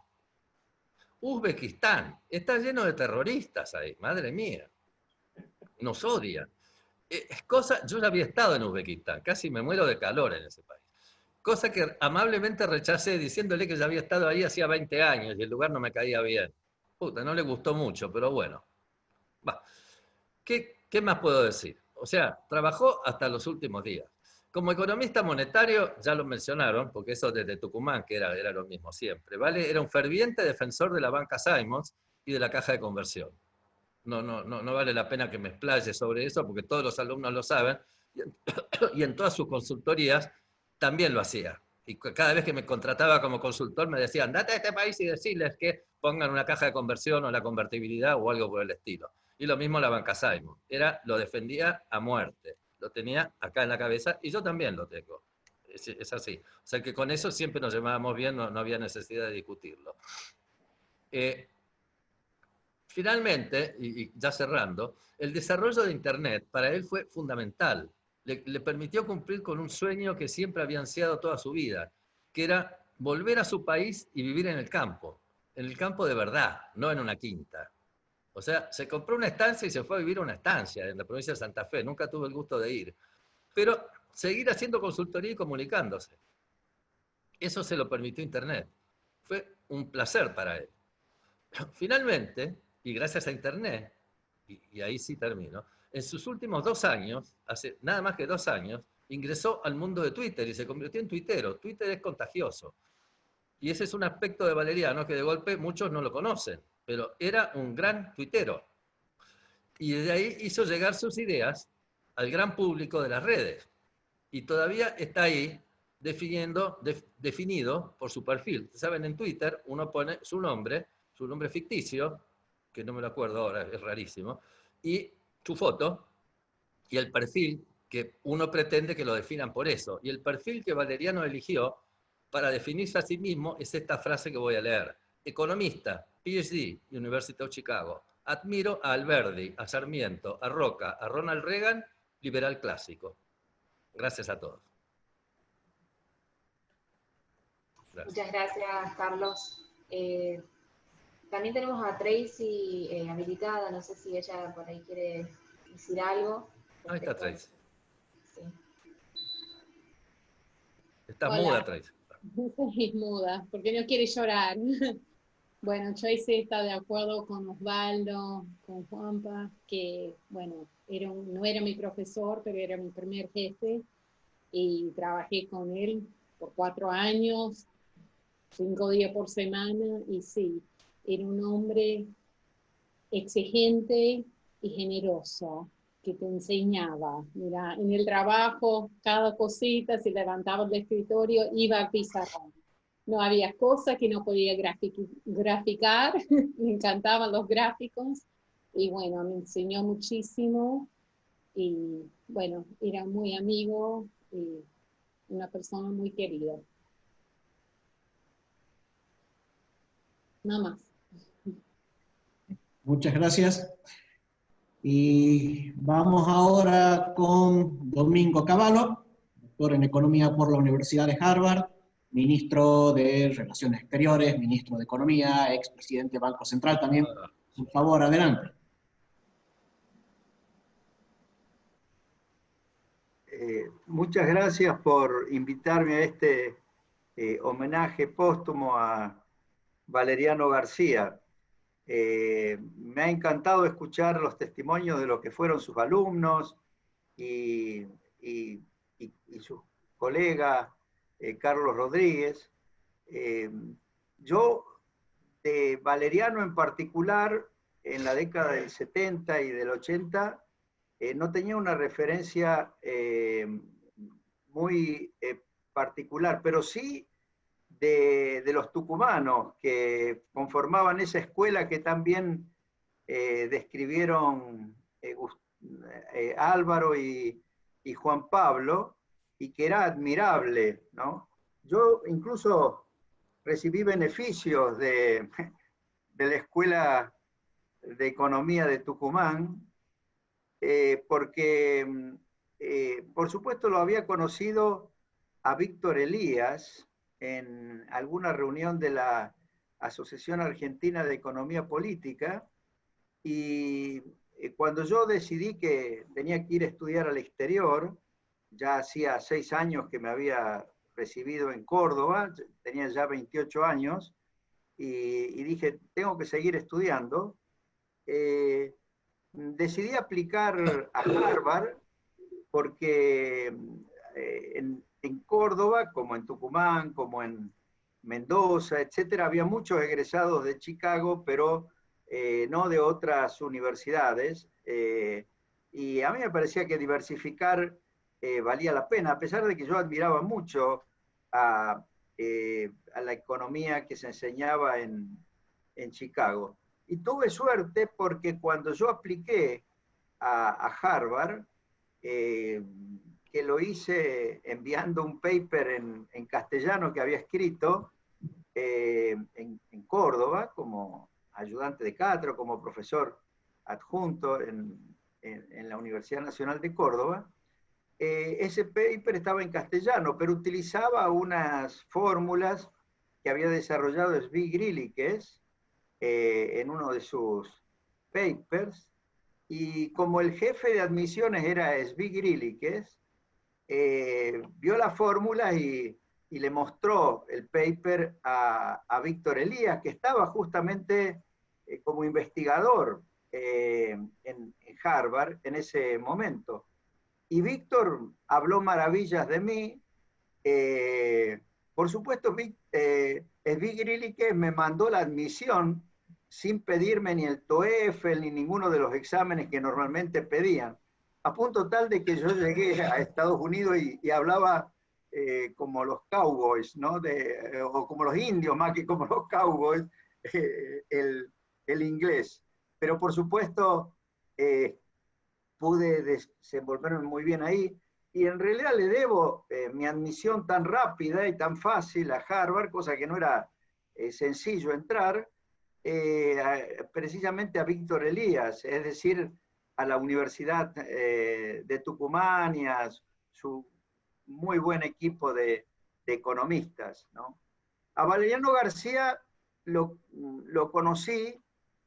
Uzbekistán, está lleno de terroristas ahí, madre mía, nos odian. Yo ya había estado en Uzbekistán, casi me muero de calor en ese país. Cosa que amablemente rechacé diciéndole que ya había estado ahí hacía 20 años y el lugar no me caía bien. Puta, no le gustó mucho, pero bueno. Va. ¿Qué más puedo decir? O sea, trabajó hasta los últimos días. Como economista monetario, ya lo mencionaron, porque eso desde Tucumán, que era lo mismo siempre, ¿vale? Era un ferviente defensor de la banca Simons y de la caja de conversión. No vale la pena que me explaye sobre eso, porque todos los alumnos lo saben, y en todas sus consultorías también lo hacía. Y cada vez que me contrataba como consultor me decían, date a este país y decirles que pongan una caja de conversión o la convertibilidad o algo por el estilo. Y lo mismo la banca Simon. Lo defendía a muerte. Lo tenía acá en la cabeza y yo también lo tengo. Es así. O sea que con eso siempre nos llevábamos bien, no había necesidad de discutirlo. Finalmente, y ya cerrando, el desarrollo de Internet para él fue fundamental. Le permitió cumplir con un sueño que siempre había ansiado toda su vida, que era volver a su país y vivir en el campo de verdad, no en una quinta. O sea, se compró una estancia y se fue a vivir a una estancia en la provincia de Santa Fe, nunca tuve el gusto de ir. Pero seguir haciendo consultoría y comunicándose. Eso se lo permitió Internet. Fue un placer para él. Finalmente, y gracias a Internet, y ahí sí termino, en sus últimos 2 años, hace nada más que 2 años, ingresó al mundo de Twitter y se convirtió en tuitero. Twitter es contagioso. Y ese es un aspecto de Valeriano que de golpe muchos no lo conocen, pero era un gran tuitero. Y de ahí hizo llegar sus ideas al gran público de las redes. Y todavía está ahí definido por su perfil. Saben, en Twitter uno pone su nombre ficticio, que no me lo acuerdo ahora, es rarísimo, y su foto, y el perfil que uno pretende que lo definan por eso. Y el perfil que Valeriano eligió para definirse a sí mismo es esta frase que voy a leer. Economista, PhD, University of Chicago. Admiro a Alberdi, a Sarmiento, a Roca, a Ronald Reagan, liberal clásico. Gracias a todos. Gracias. Muchas gracias, Carlos. También tenemos a Tracy habilitada, no sé si ella por ahí quiere decir algo. Ahí está Tracy. Sí. Está Hola. muda, Tracy. Sí, muda, porque no quiere llorar. Bueno, Tracy está de acuerdo con Osvaldo, con Juanpa, que, bueno, no era mi profesor, pero era mi primer jefe, y trabajé con él por 4 años, 5 días por semana, y sí, era un hombre exigente y generoso, que te enseñaba. Mira, en el trabajo, cada cosita, si levantaba del escritorio, iba al pizarrón. No había cosa que no podía graficar, me encantaban los gráficos, y bueno, me enseñó muchísimo, y bueno, era muy amigo, y una persona muy querida. Nada más. Muchas gracias. Y vamos ahora con Domingo Cavallo, doctor en Economía por la Universidad de Harvard, ministro de Relaciones Exteriores, ministro de Economía, expresidente del Banco Central también. Por favor, adelante. Muchas gracias por invitarme a este homenaje póstumo a Valeriano García. Me ha encantado escuchar los testimonios de lo que fueron sus alumnos y su colega Carlos Rodríguez. Yo, de Valeriano en particular, en la década del 70 y del 80, no tenía una referencia muy particular, pero sí de los tucumanos que conformaban esa escuela que también describieron Álvaro y Juan Pablo, y que era admirable, ¿no? Yo incluso recibí beneficios de la Escuela de Economía de Tucumán, porque, por supuesto, lo había conocido a Víctor Elías en alguna reunión de la Asociación Argentina de Economía Política, y cuando yo decidí que tenía que ir a estudiar al exterior, ya hacía 6 años que me había recibido en Córdoba, tenía ya 28 años, y dije, tengo que seguir estudiando. Decidí aplicar a Harvard porque en Córdoba, como en Tucumán, como en Mendoza, etcétera, había muchos egresados de Chicago, pero no de otras universidades. Y a mí me parecía que diversificar valía la pena, a pesar de que yo admiraba mucho a la economía que se enseñaba en Chicago. Y tuve suerte porque cuando yo apliqué a Harvard, que lo hice enviando un paper en castellano que había escrito en Córdoba, como ayudante de cátedra, como profesor adjunto en la Universidad Nacional de Córdoba. Ese paper estaba en castellano, pero utilizaba unas fórmulas que había desarrollado Zvi Griliches en uno de sus papers, y como el jefe de admisiones era Zvi Griliches, vio la fórmula y le mostró el paper a Víctor Elías, que estaba justamente como investigador en Harvard en ese momento. Y Víctor habló maravillas de mí. Por supuesto, Zvi Griliches me mandó la admisión sin pedirme ni el TOEFL ni ninguno de los exámenes que normalmente pedían, a punto tal de que yo llegué a Estados Unidos y hablaba como los cowboys, ¿no? O como los indios, más que como los cowboys, el inglés. Pero por supuesto pude desenvolverme muy bien ahí, y en realidad le debo mi admisión tan rápida y tan fácil a Harvard, cosa que no era sencillo entrar, precisamente a Víctor Elías, es decir, a la Universidad de Tucumán y a su muy buen equipo de economistas, ¿no? A Valeriano García lo conocí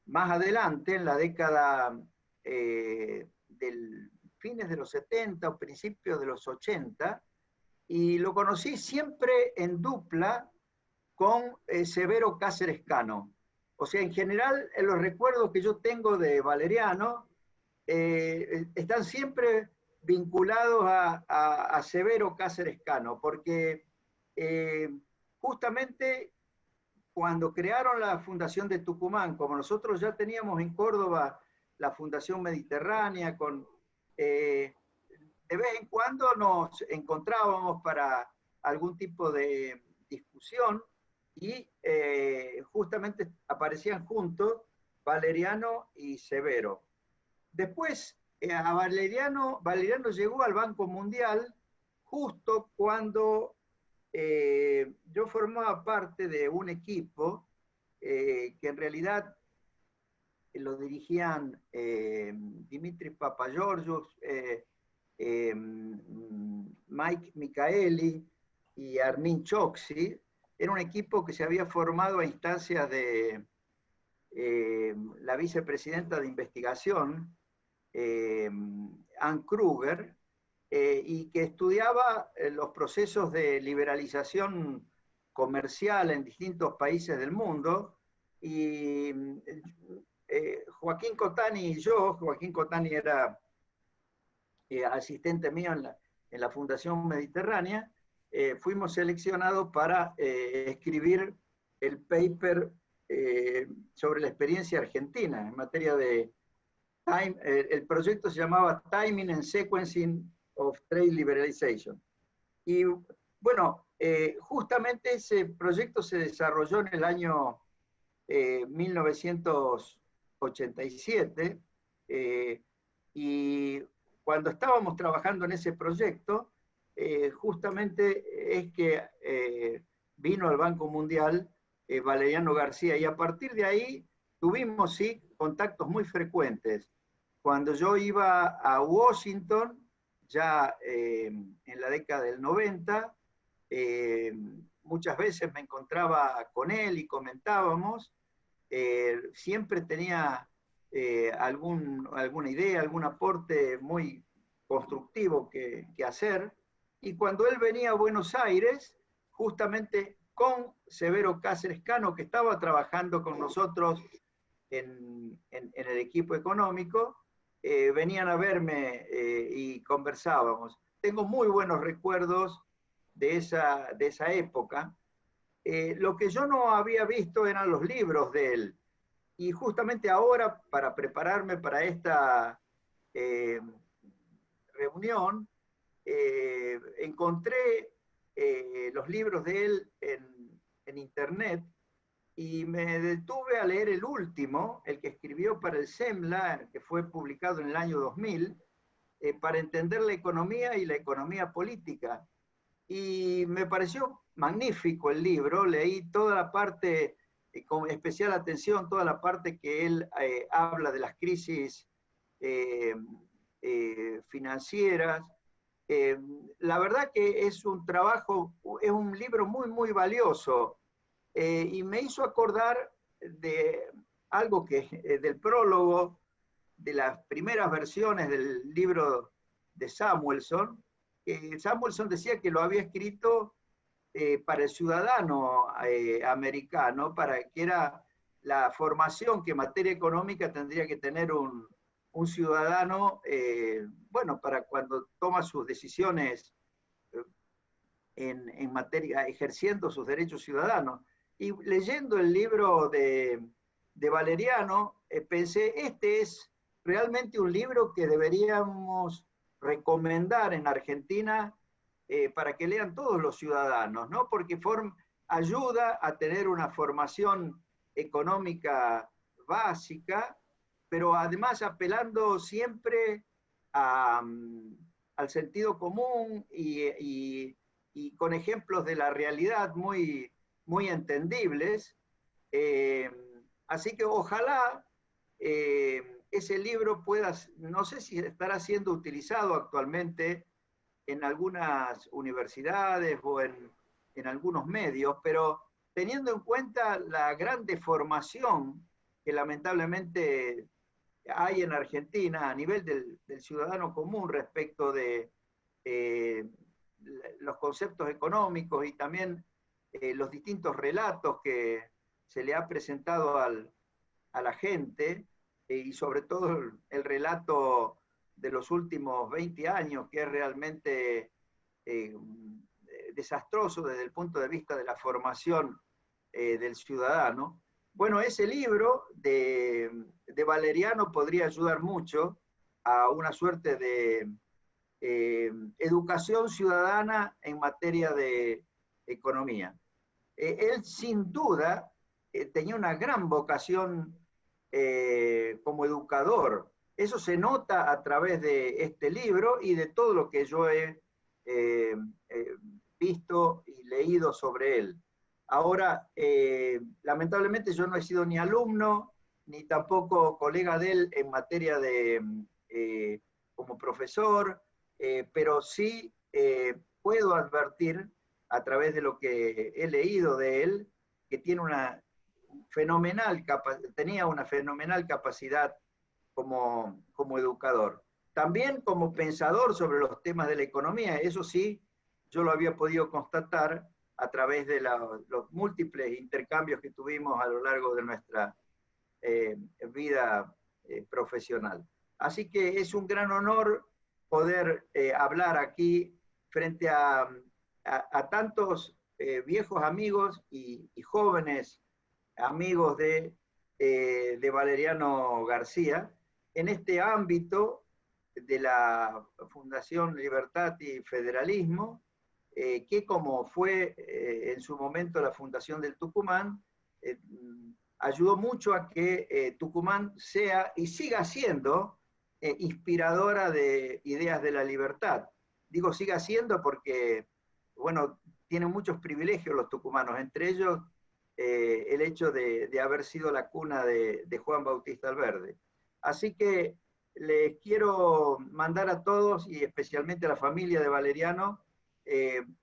más adelante, en la década del fines de los 70 o principios de los 80, y lo conocí siempre en dupla con Severo Cáceres Cano. O sea, en general, en los recuerdos que yo tengo de Valeriano, están siempre vinculados a Severo Cáceres Cano, porque justamente cuando crearon la Fundación de Tucumán, como nosotros ya teníamos en Córdoba la Fundación Mediterránea, de vez en cuando nos encontrábamos para algún tipo de discusión y justamente aparecían juntos Valeriano y Severo. Después, a Valeriano llegó al Banco Mundial justo cuando yo formaba parte de un equipo que en realidad lo dirigían Dimitris Papageorgiou, Mike Michaeli y Armin Choksi. Era un equipo que se había formado a instancias de la vicepresidenta de investigación, Ann Kruger, y que estudiaba los procesos de liberalización comercial en distintos países del mundo. Y Joaquín Cotani y yo, Joaquín Cotani era asistente mío en la Fundación Mediterránea, fuimos seleccionados para escribir el paper sobre la experiencia argentina en materia de time. El proyecto se llamaba Timing and Sequencing of Trade Liberalization. Y bueno, justamente ese proyecto se desarrolló en el año 1987, y cuando estábamos trabajando en ese proyecto, justamente es que vino al Banco Mundial Valeriano García, y a partir de ahí tuvimos, sí, contactos muy frecuentes. Cuando yo iba a Washington, ya en la década del 90, muchas veces me encontraba con él y comentábamos. Siempre tenía alguna idea, algún aporte muy constructivo que hacer. Y cuando él venía a Buenos Aires, justamente con Severo Cáceres Cano, que estaba trabajando con nosotros en el equipo económico, venían a verme y conversábamos. Tengo muy buenos recuerdos de esa época. Lo que yo no había visto eran los libros de él. Y justamente ahora, para prepararme para esta reunión, encontré los libros de él en internet, y me detuve a leer el último, el que escribió para el SEMLA, que fue publicado en el año 2000, para entender la economía y la economía política. Y me pareció magnífico el libro. Leí toda la parte, con especial atención, toda la parte que él habla de las crisis financieras. La verdad que es un trabajo, es un libro muy, muy valioso. Y me hizo acordar de algo del prólogo, de las primeras versiones del libro de Samuelson. Samuelson decía que lo había escrito para el ciudadano americano, que era la formación que en materia económica tendría que tener un ciudadano, bueno, para cuando toma sus decisiones en materia, ejerciendo sus derechos ciudadanos. Y leyendo el libro de Valeriano, pensé, este es realmente un libro que deberíamos recomendar en Argentina para que lean todos los ciudadanos, ¿no? Porque ayuda a tener una formación económica básica, pero además apelando siempre al sentido común y con ejemplos de la realidad muy, muy entendibles. Así que ojalá ese libro pueda, no sé si estará siendo utilizado actualmente en algunas universidades o en algunos medios, pero teniendo en cuenta la gran deformación que lamentablemente hay en Argentina a nivel del ciudadano común respecto de los conceptos económicos y también los distintos relatos que se le ha presentado a la gente, y sobre todo el relato de los últimos 20 años, que es realmente desastroso desde el punto de vista de la formación del ciudadano. Bueno, ese libro de Valeriano podría ayudar mucho a una suerte de educación ciudadana en materia de economía. Él sin duda tenía una gran vocación como educador. Eso se nota a través de este libro y de todo lo que yo he visto y leído sobre él. Ahora, lamentablemente yo no he sido ni alumno, ni tampoco colega de él en materia de como profesor, pero sí puedo advertir a través de lo que he leído de él, que tiene tenía una fenomenal capacidad como educador. También como pensador sobre los temas de la economía, eso sí, yo lo había podido constatar a través de los múltiples intercambios que tuvimos a lo largo de nuestra vida profesional. Así que es un gran honor poder hablar aquí frente a tantos viejos amigos y jóvenes amigos de Valeriano García, en este ámbito de la Fundación Libertad y Federalismo, que como fue en su momento la Fundación del Tucumán, ayudó mucho a que Tucumán sea y siga siendo inspiradora de ideas de la libertad. Digo siga siendo porque, bueno, tienen muchos privilegios los tucumanos, entre ellos el hecho de haber sido la cuna de Juan Bautista Alberdi. Así que les quiero mandar a todos, y especialmente a la familia de Valeriano,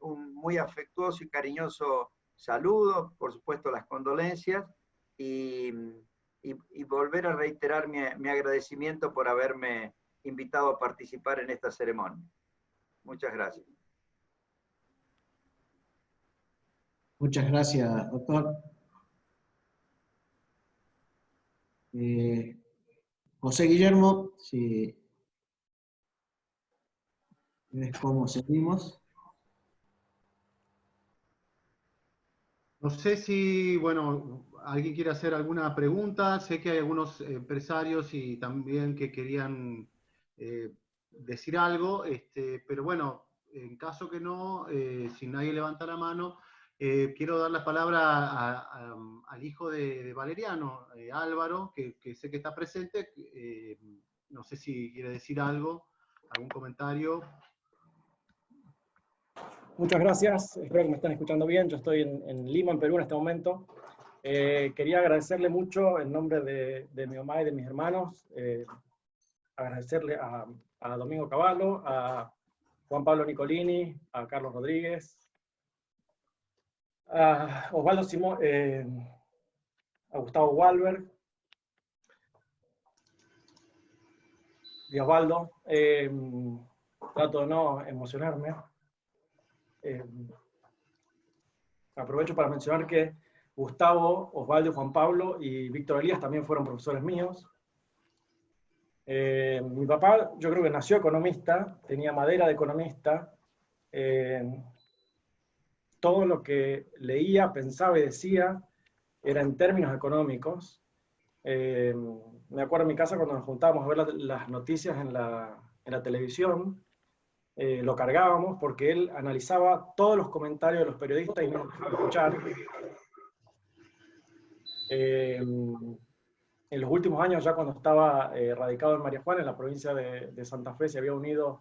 un muy afectuoso y cariñoso saludo, por supuesto las condolencias, y volver a reiterar mi agradecimiento por haberme invitado a participar en esta ceremonia. Muchas gracias. Muchas gracias, doctor. José Guillermo, si ves cómo seguimos. No sé si, bueno, alguien quiere hacer alguna pregunta. Sé que hay algunos empresarios y también que querían decir algo, pero bueno, en caso que no, si nadie levanta la mano, quiero dar la palabra al hijo de Valeriano, Álvaro, que sé que está presente. No sé si quiere decir algo, algún comentario. Muchas gracias, espero que me estén escuchando bien. Yo estoy en Lima, en Perú en este momento. Quería agradecerle mucho en nombre de mi mamá y de mis hermanos, agradecerle a Domingo Cavallo, a Juan Pablo Nicolini, a Carlos Rodríguez, a Osvaldo Simón, a Gustavo Walberg y a Osvaldo. Trato de no emocionarme. Aprovecho para mencionar que Gustavo, Osvaldo, Juan Pablo y Víctor Elías también fueron profesores míos. Mi papá, yo creo que nació economista, tenía madera de economista. Todo lo que leía, pensaba y decía era en términos económicos. Me acuerdo en mi casa cuando nos juntábamos a ver las noticias en la televisión, lo cargábamos porque él analizaba todos los comentarios de los periodistas y no nos dejaba escuchar. En los últimos años, ya cuando estaba radicado en María Juana, en la provincia de Santa Fe, se había unido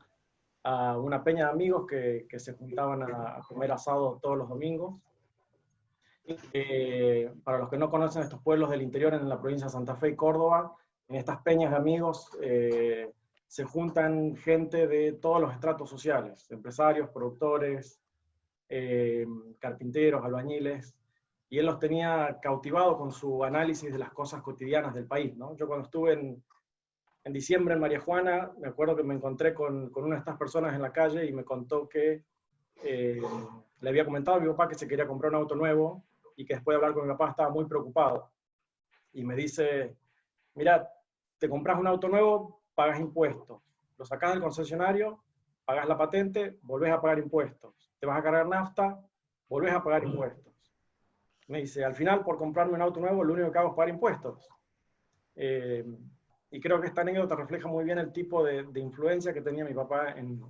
a una peña de amigos que se juntaban a comer asado todos los domingos. Para los que no conocen estos pueblos del interior en la provincia de Santa Fe y Córdoba, en estas peñas de amigos se juntan gente de todos los estratos sociales, empresarios, productores, carpinteros, albañiles, y él los tenía cautivados con su análisis de las cosas cotidianas del país, ¿no? Yo cuando estuve en diciembre en María Juana, me acuerdo que me encontré con una de estas personas en la calle y me contó que le había comentado a mi papá que se quería comprar un auto nuevo y que después de hablar con mi papá estaba muy preocupado. Y me dice, mira, te compras un auto nuevo, pagas impuestos. Lo sacás del concesionario, pagas la patente, volvés a pagar impuestos. Te vas a cargar nafta, volvés a pagar impuestos. Me dice, al final, por comprarme un auto nuevo, lo único que hago es pagar impuestos. Y creo que esta anécdota refleja muy bien el tipo de influencia que tenía mi papá en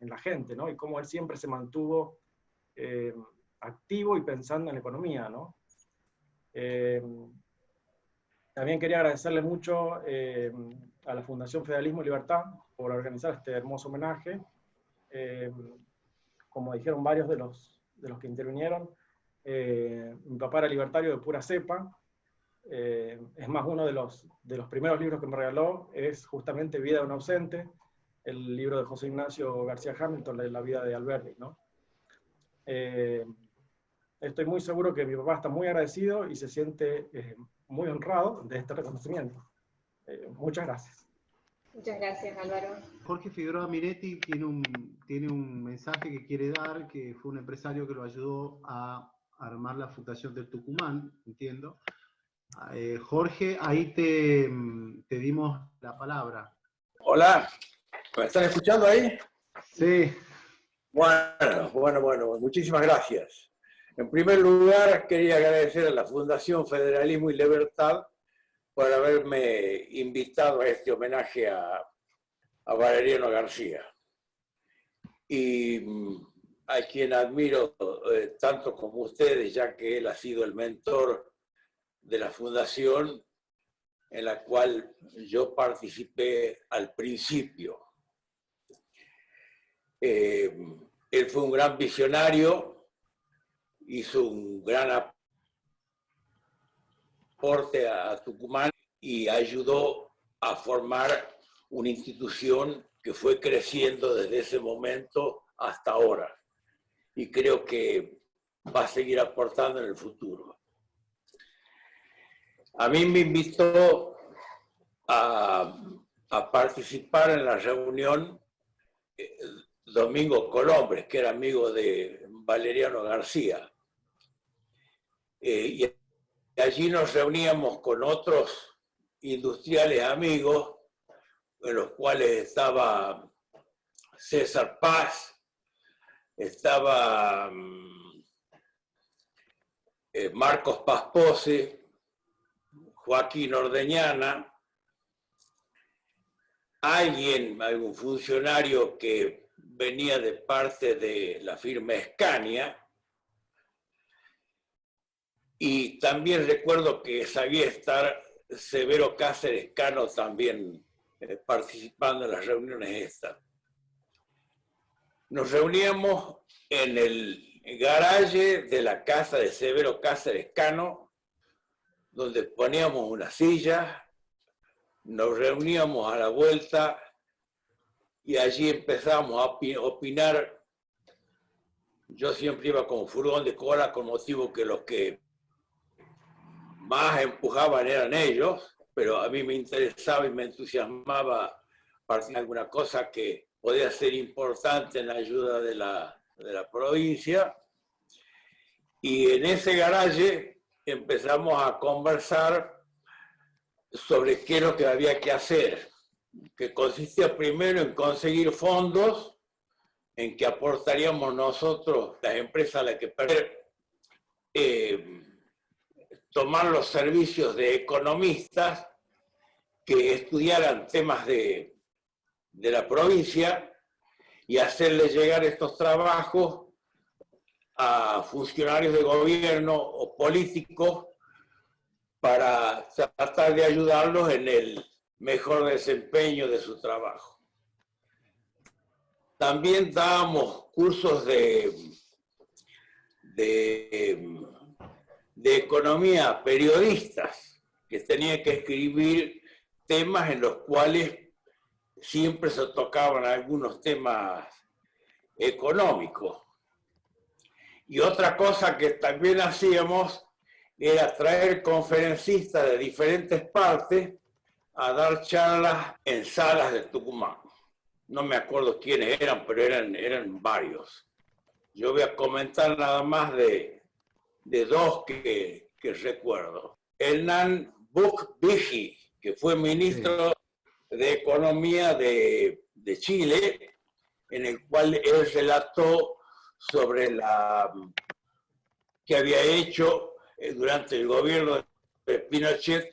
la gente, ¿no? Y cómo él siempre se mantuvo activo y pensando en la economía, ¿no? También quería agradecerle mucho a la Fundación Federalismo y Libertad por organizar este hermoso homenaje. Como dijeron varios de los que intervinieron, mi papá era libertario de pura cepa. Es más, uno de los primeros libros que me regaló es justamente Vida de un ausente, el libro de José Ignacio García Hamilton, de la vida de Alberti, ¿no? Estoy muy seguro que mi papá está muy agradecido y se siente muy honrado de este reconocimiento. Muchas gracias. Muchas gracias, Álvaro. Jorge Figueroa Miretti tiene un mensaje que quiere dar, que fue un empresario que lo ayudó a armar la Fundación del Tucumán, entiendo. Jorge, ahí te dimos la palabra. Hola, ¿me están escuchando ahí? Sí. Bueno, muchísimas gracias. En primer lugar, quería agradecer a la Fundación Federalismo y Libertad por haberme invitado a este homenaje a Valeriano García. Y a quien admiro tanto como ustedes, ya que él ha sido el mentor de la fundación en la cual yo participé al principio. Él fue un gran visionario, hizo un gran aporte a Tucumán y ayudó a formar una institución que fue creciendo desde ese momento hasta ahora. Y creo que va a seguir aportando en el futuro. A mí me invitó a participar en la reunión Domingo Colombres, que era amigo de Valeriano García. Y allí nos reuníamos con otros industriales amigos, en los cuales estaba César Paz, estaba Marcos Paspose, Joaquín Ordeñana, algún funcionario que venía de parte de la firma Escania, y también recuerdo que sabía estar Severo Cáceres Cano también participando en las reuniones estas. Nos reuníamos en el garaje de la casa de Severo Cáceres Cano, donde poníamos una silla, nos reuníamos a la vuelta y allí empezamos a opinar. Yo siempre iba con furgón de cola con motivo que los que más empujaban eran ellos, pero a mí me interesaba y me entusiasmaba partir de alguna cosa que podía ser importante en la ayuda de la provincia. Y en ese garaje empezamos a conversar sobre qué es lo que había que hacer, que consistía primero en conseguir fondos, en que aportaríamos nosotros, las empresas a las que perder, tomar los servicios de economistas que estudiaran temas de la provincia y hacerles llegar estos trabajos a funcionarios de gobierno o políticos para tratar de ayudarlos en el mejor desempeño de su trabajo. También dábamos cursos de economía a periodistas que tenían que escribir temas en los cuales siempre se tocaban algunos temas económicos. Y otra cosa que también hacíamos era traer conferencistas de diferentes partes a dar charlas en salas de Tucumán. No me acuerdo quiénes eran, pero eran varios. Yo voy a comentar nada más de dos que recuerdo. Hernán Buchbiji, que fue ministro de Economía de Chile, en el cual él relató sobre que había hecho durante el gobierno de Pinochet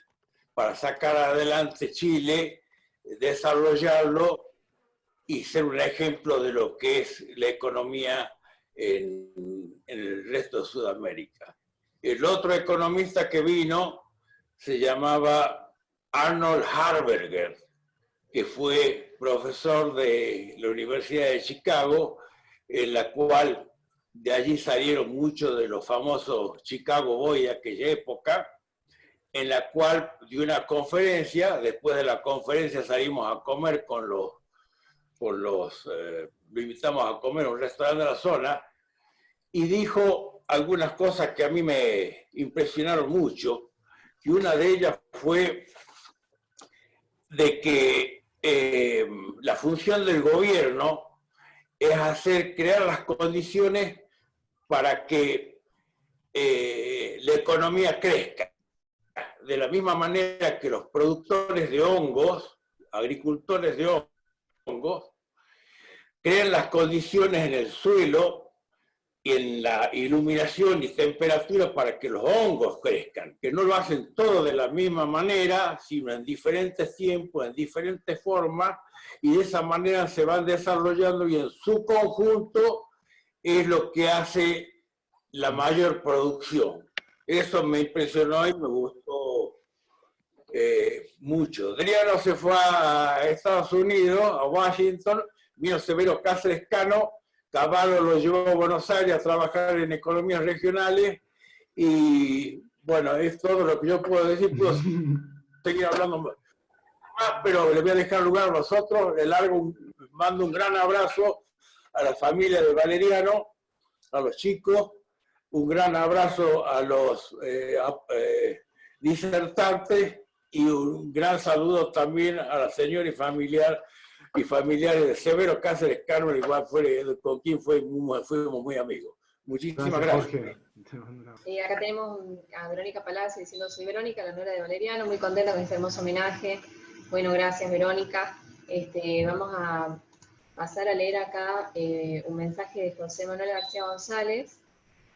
para sacar adelante Chile, desarrollarlo y ser un ejemplo de lo que es la economía en el resto de Sudamérica. El otro economista que vino se llamaba Arnold Harberger, que fue profesor de la Universidad de Chicago, en la cual de allí salieron muchos de los famosos Chicago Boys de aquella época, en la cual dio una conferencia. Después de la conferencia salimos a comer lo invitamos a comer a un restaurante de la zona, y dijo algunas cosas que a mí me impresionaron mucho, y una de ellas fue de que la función del gobierno es crear las condiciones para que la economía crezca. De la misma manera que los productores de hongos, agricultores de hongos, crean las condiciones en el suelo y en la iluminación y temperatura para que los hongos crezcan, que no lo hacen todo de la misma manera, sino en diferentes tiempos, en diferentes formas, y de esa manera se van desarrollando, y en su conjunto es lo que hace la mayor producción. Eso me impresionó y me gustó mucho. Adriano se fue a Estados Unidos, a Washington, vino Severo Cáceres Cano, Cavallo lo llevó a Buenos Aires a trabajar en economías regionales, y bueno, es todo lo que yo puedo decir. Puedo seguir hablando más, pero le voy a dejar lugar a nosotros. Le mando un gran abrazo a la familia de Valeriano, a los chicos, un gran abrazo a los disertantes, y un gran saludo también a la señora y familiares de Severo Cáceres Cano, igual con quien fuimos muy amigos. Muchísimas gracias. Y acá tenemos a Verónica Palacio diciendo: soy Verónica, la nuera de Valeriano, muy contenta con este hermoso homenaje. Bueno, gracias Verónica. Vamos a pasar a leer acá un mensaje de José Manuel García González.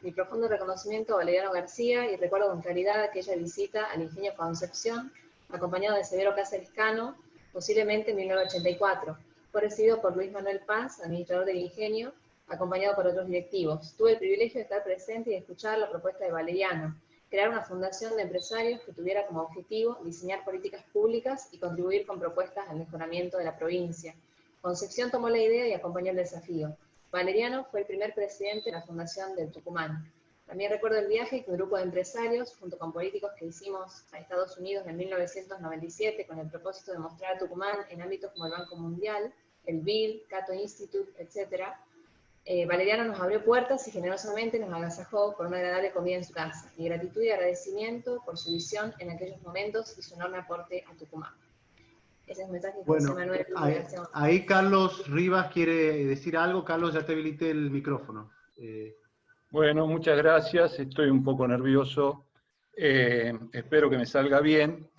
Mi profundo reconocimiento a Valeriano García, y recuerdo con claridad aquella visita al Ingenio Concepción, acompañado de Severo Cáceres Cano, posiblemente en 1984. Fue recibido por Luis Manuel Paz, administrador del Ingenio, acompañado por otros directivos. Tuve el privilegio de estar presente y de escuchar la propuesta de Valeriano: crear una fundación de empresarios que tuviera como objetivo diseñar políticas públicas y contribuir con propuestas al mejoramiento de la provincia. Concepción tomó la idea y acompañó el desafío. Valeriano fue el primer presidente de la Fundación del Tucumán. También recuerdo el viaje que un grupo de empresarios, junto con políticos, que hicimos a Estados Unidos en 1997 con el propósito de mostrar a Tucumán en ámbitos como el Banco Mundial, el Bill, Cato Institute, etc. Valeriano nos abrió puertas y generosamente nos agasajó por una agradable comida en su casa. Mi gratitud y agradecimiento por su visión en aquellos momentos y su enorme aporte a Tucumán. Ese es el mensaje de José Manuel. Ahí Carlos Rivas quiere decir algo. Carlos, ya te habilité el micrófono. Bueno, muchas gracias. Estoy un poco nervioso. Espero que me salga bien.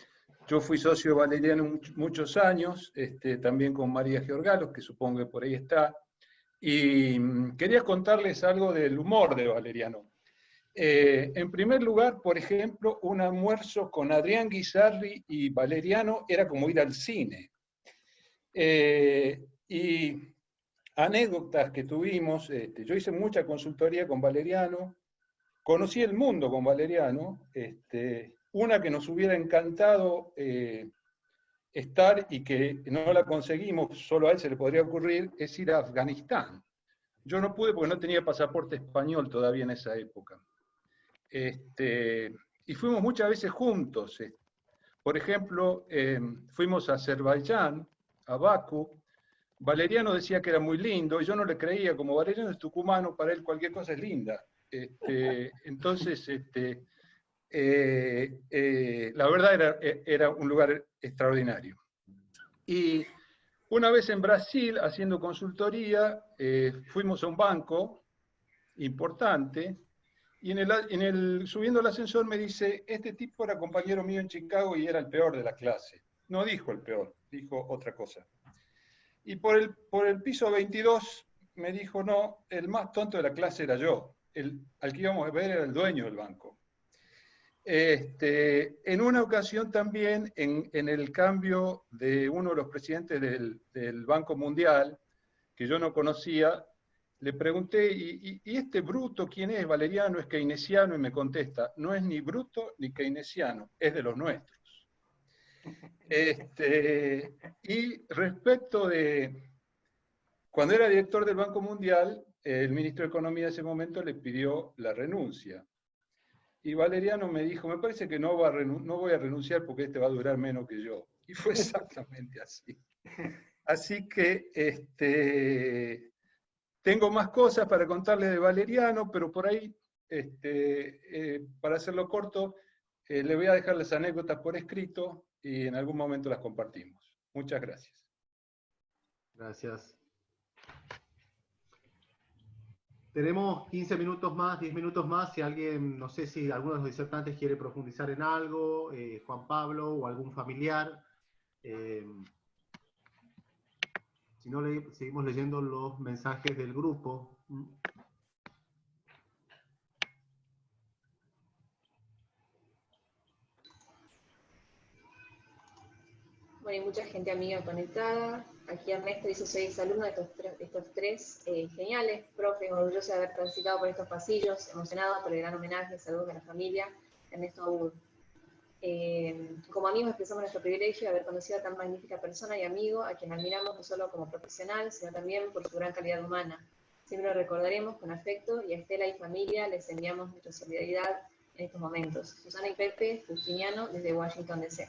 Yo fui socio de Valeriano muchos años, también con María Georgalos, que supongo que por ahí está. Y quería contarles algo del humor de Valeriano. En primer lugar, por ejemplo, un almuerzo con Adrián Guisarri y Valeriano era como ir al cine. Y anécdotas que tuvimos, yo hice mucha consultoría con Valeriano, conocí el mundo con Valeriano, una que nos hubiera encantado estar y que no la conseguimos, solo a él se le podría ocurrir, es ir a Afganistán. Yo no pude porque no tenía pasaporte español todavía en esa época. Y fuimos muchas veces juntos. Por ejemplo, fuimos a Azerbaiyán, a Bakú. Valeriano decía que era muy lindo, y yo no le creía. Como Valeriano es tucumano, para él cualquier cosa es linda. Entonces, la verdad era un lugar extraordinario. Y una vez en Brasil, haciendo consultoría, fuimos a un banco importante, y subiendo el ascensor me dice, este tipo era compañero mío en Chicago y era el peor de la clase. No dijo el peor, dijo otra cosa. Y por el piso 22 me dijo, no, el más tonto de la clase era yo. Al que íbamos a ver era el dueño del banco. En una ocasión también, en el cambio de uno de los presidentes del Banco Mundial, que yo no conocía, le pregunté, ¿y este bruto quién es? Valeriano, es keynesiano, y me contesta, no es ni bruto ni keynesiano, es de los nuestros. Y respecto de, cuando era director del Banco Mundial, el ministro de Economía de ese momento le pidió la renuncia. Y Valeriano me dijo, me parece que no voy a renunciar porque este va a durar menos que yo. Y fue exactamente así. Así que tengo más cosas para contarles de Valeriano, pero por ahí, para hacerlo corto, le voy a dejar las anécdotas por escrito y en algún momento las compartimos. Muchas gracias. Gracias. Tenemos 15 minutos más, 10 minutos más. Si alguien, no sé si alguno de los disertantes quiere profundizar en algo, Juan Pablo o algún familiar. Si no, seguimos leyendo los mensajes del grupo. Bueno, hay mucha gente amiga conectada. Aquí Ernesto dice, soy exalumno de estos tres geniales profes, orgulloso de haber transitado por estos pasillos, emocionado por el gran homenaje, saludos a la familia. Ernesto Abud. Como amigos expresamos nuestro privilegio de haber conocido a tan magnífica persona y amigo, a quien admiramos no solo como profesional, sino también por su gran calidad humana. Siempre lo recordaremos con afecto y a Estela y familia les enviamos nuestra solidaridad en estos momentos. Susana y Pepe Justiniano desde Washington, D.C.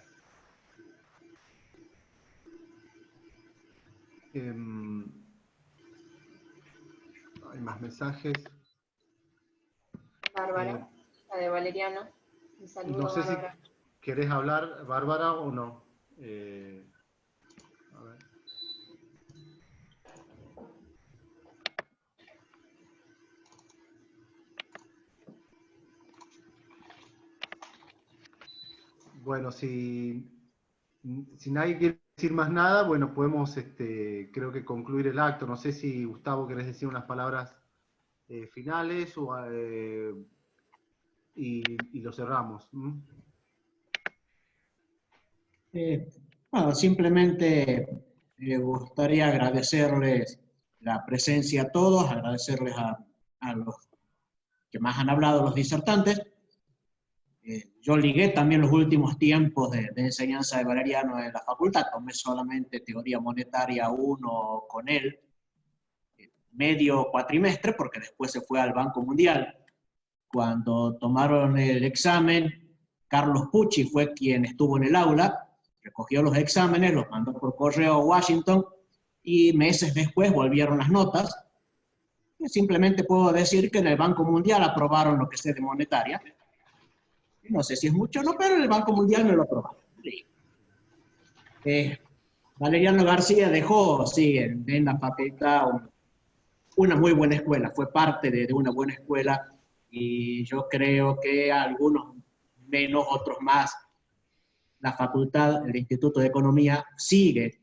Hay más mensajes. Bárbara, la de Valeriano. Un saludo, no sé Bárbara. si querés hablar, Bárbara, o no. A ver. Bueno, si nadie quiere decir más nada, bueno, podemos, creo que concluir el acto. No sé si, Gustavo, querés decir unas palabras finales y lo cerramos. Bueno, simplemente me gustaría agradecerles la presencia a todos, agradecerles a los que más han hablado, los disertantes. Yo ligué también los últimos tiempos de enseñanza de Valeriano en la facultad, tomé solamente teoría monetaria 1 con él, medio cuatrimestre, porque después se fue al Banco Mundial. Cuando tomaron el examen, Carlos Pucci fue quien estuvo en el aula, recogió los exámenes, los mandó por correo a Washington, y meses después volvieron las notas. Y simplemente puedo decir que en el Banco Mundial aprobaron lo que sé de monetaria. No sé si es mucho o no, pero en el Banco Mundial me lo aprobaron. Valeriano García dejó, sí, en la facultad una muy buena escuela, fue parte de una buena escuela, y yo creo que algunos menos, otros más, la facultad, el Instituto de Economía sigue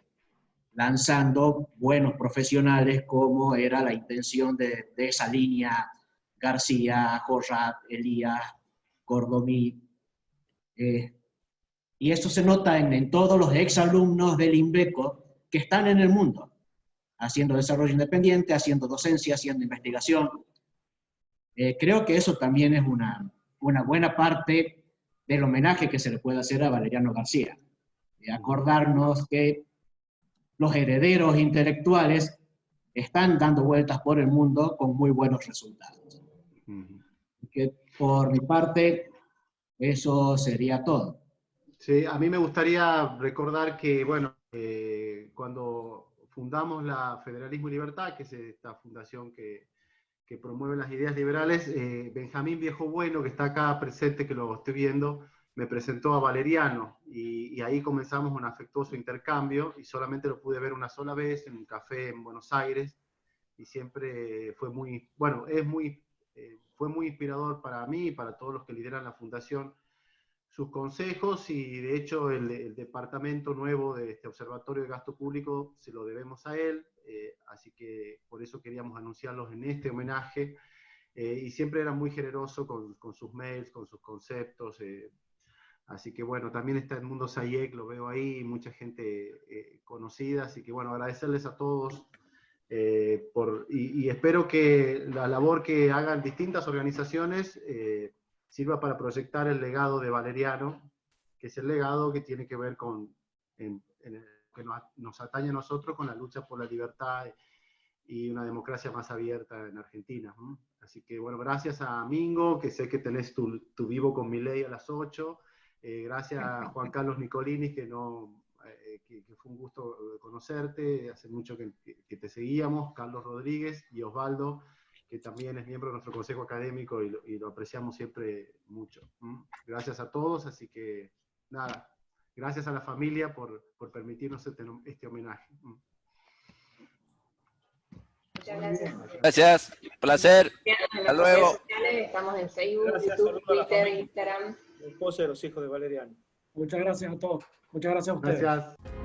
lanzando buenos profesionales, como era la intención de esa línea García, Jorrat, Elías, Cordomí. Y eso se nota en todos los exalumnos del INVECO que están en el mundo, haciendo desarrollo independiente, haciendo docencia, haciendo investigación. Creo que eso también es una buena parte del homenaje que se le puede hacer a Valeriano García. Acordarnos que los herederos intelectuales están dando vueltas por el mundo con muy buenos resultados. Que por mi parte, eso sería todo. Sí, a mí me gustaría recordar que, bueno, cuando fundamos la Federalismo y Libertad, que es esta fundación que promueve las ideas liberales, Benjamín Viejo Bueno, que está acá presente, que lo estoy viendo, me presentó a Valeriano, y ahí comenzamos un afectuoso intercambio, y solamente lo pude ver una sola vez en un café en Buenos Aires, y siempre fue muy, bueno, es muy fue muy inspirador para mí y para todos los que lideran la fundación sus consejos, y de hecho el departamento nuevo de este Observatorio de Gasto Público se lo debemos a él, así que por eso queríamos anunciarlos en este homenaje, y siempre era muy generoso con sus mails, con sus conceptos, así que bueno, también está el Mundo Sayek, lo veo ahí, mucha gente conocida, así que bueno, agradecerles a todos, y espero que la labor que hagan distintas organizaciones sirva para proyectar el legado de Valeriano, que es el legado que tiene que ver con, que nos atañe a nosotros, con la lucha por la libertad y una democracia más abierta en Argentina. Así que bueno, gracias a Mingo, que sé que tenés tu vivo con Milei a las 8, gracias a Juan Carlos Nicolini, que fue un gusto conocerte, hace mucho que te seguíamos, Carlos Rodríguez y Osvaldo, que también es miembro de nuestro consejo académico y lo apreciamos siempre mucho. Gracias a todos, así que nada, gracias a la familia por permitirnos este homenaje. Muchas gracias. Gracias, placer. Hasta luego. Estamos en Facebook, Gracias, YouTube, saludos a la Twitter, familia. Instagram. La esposa de los hijos de Valeriano. Muchas gracias a todos. Muchas gracias a ustedes. Gracias.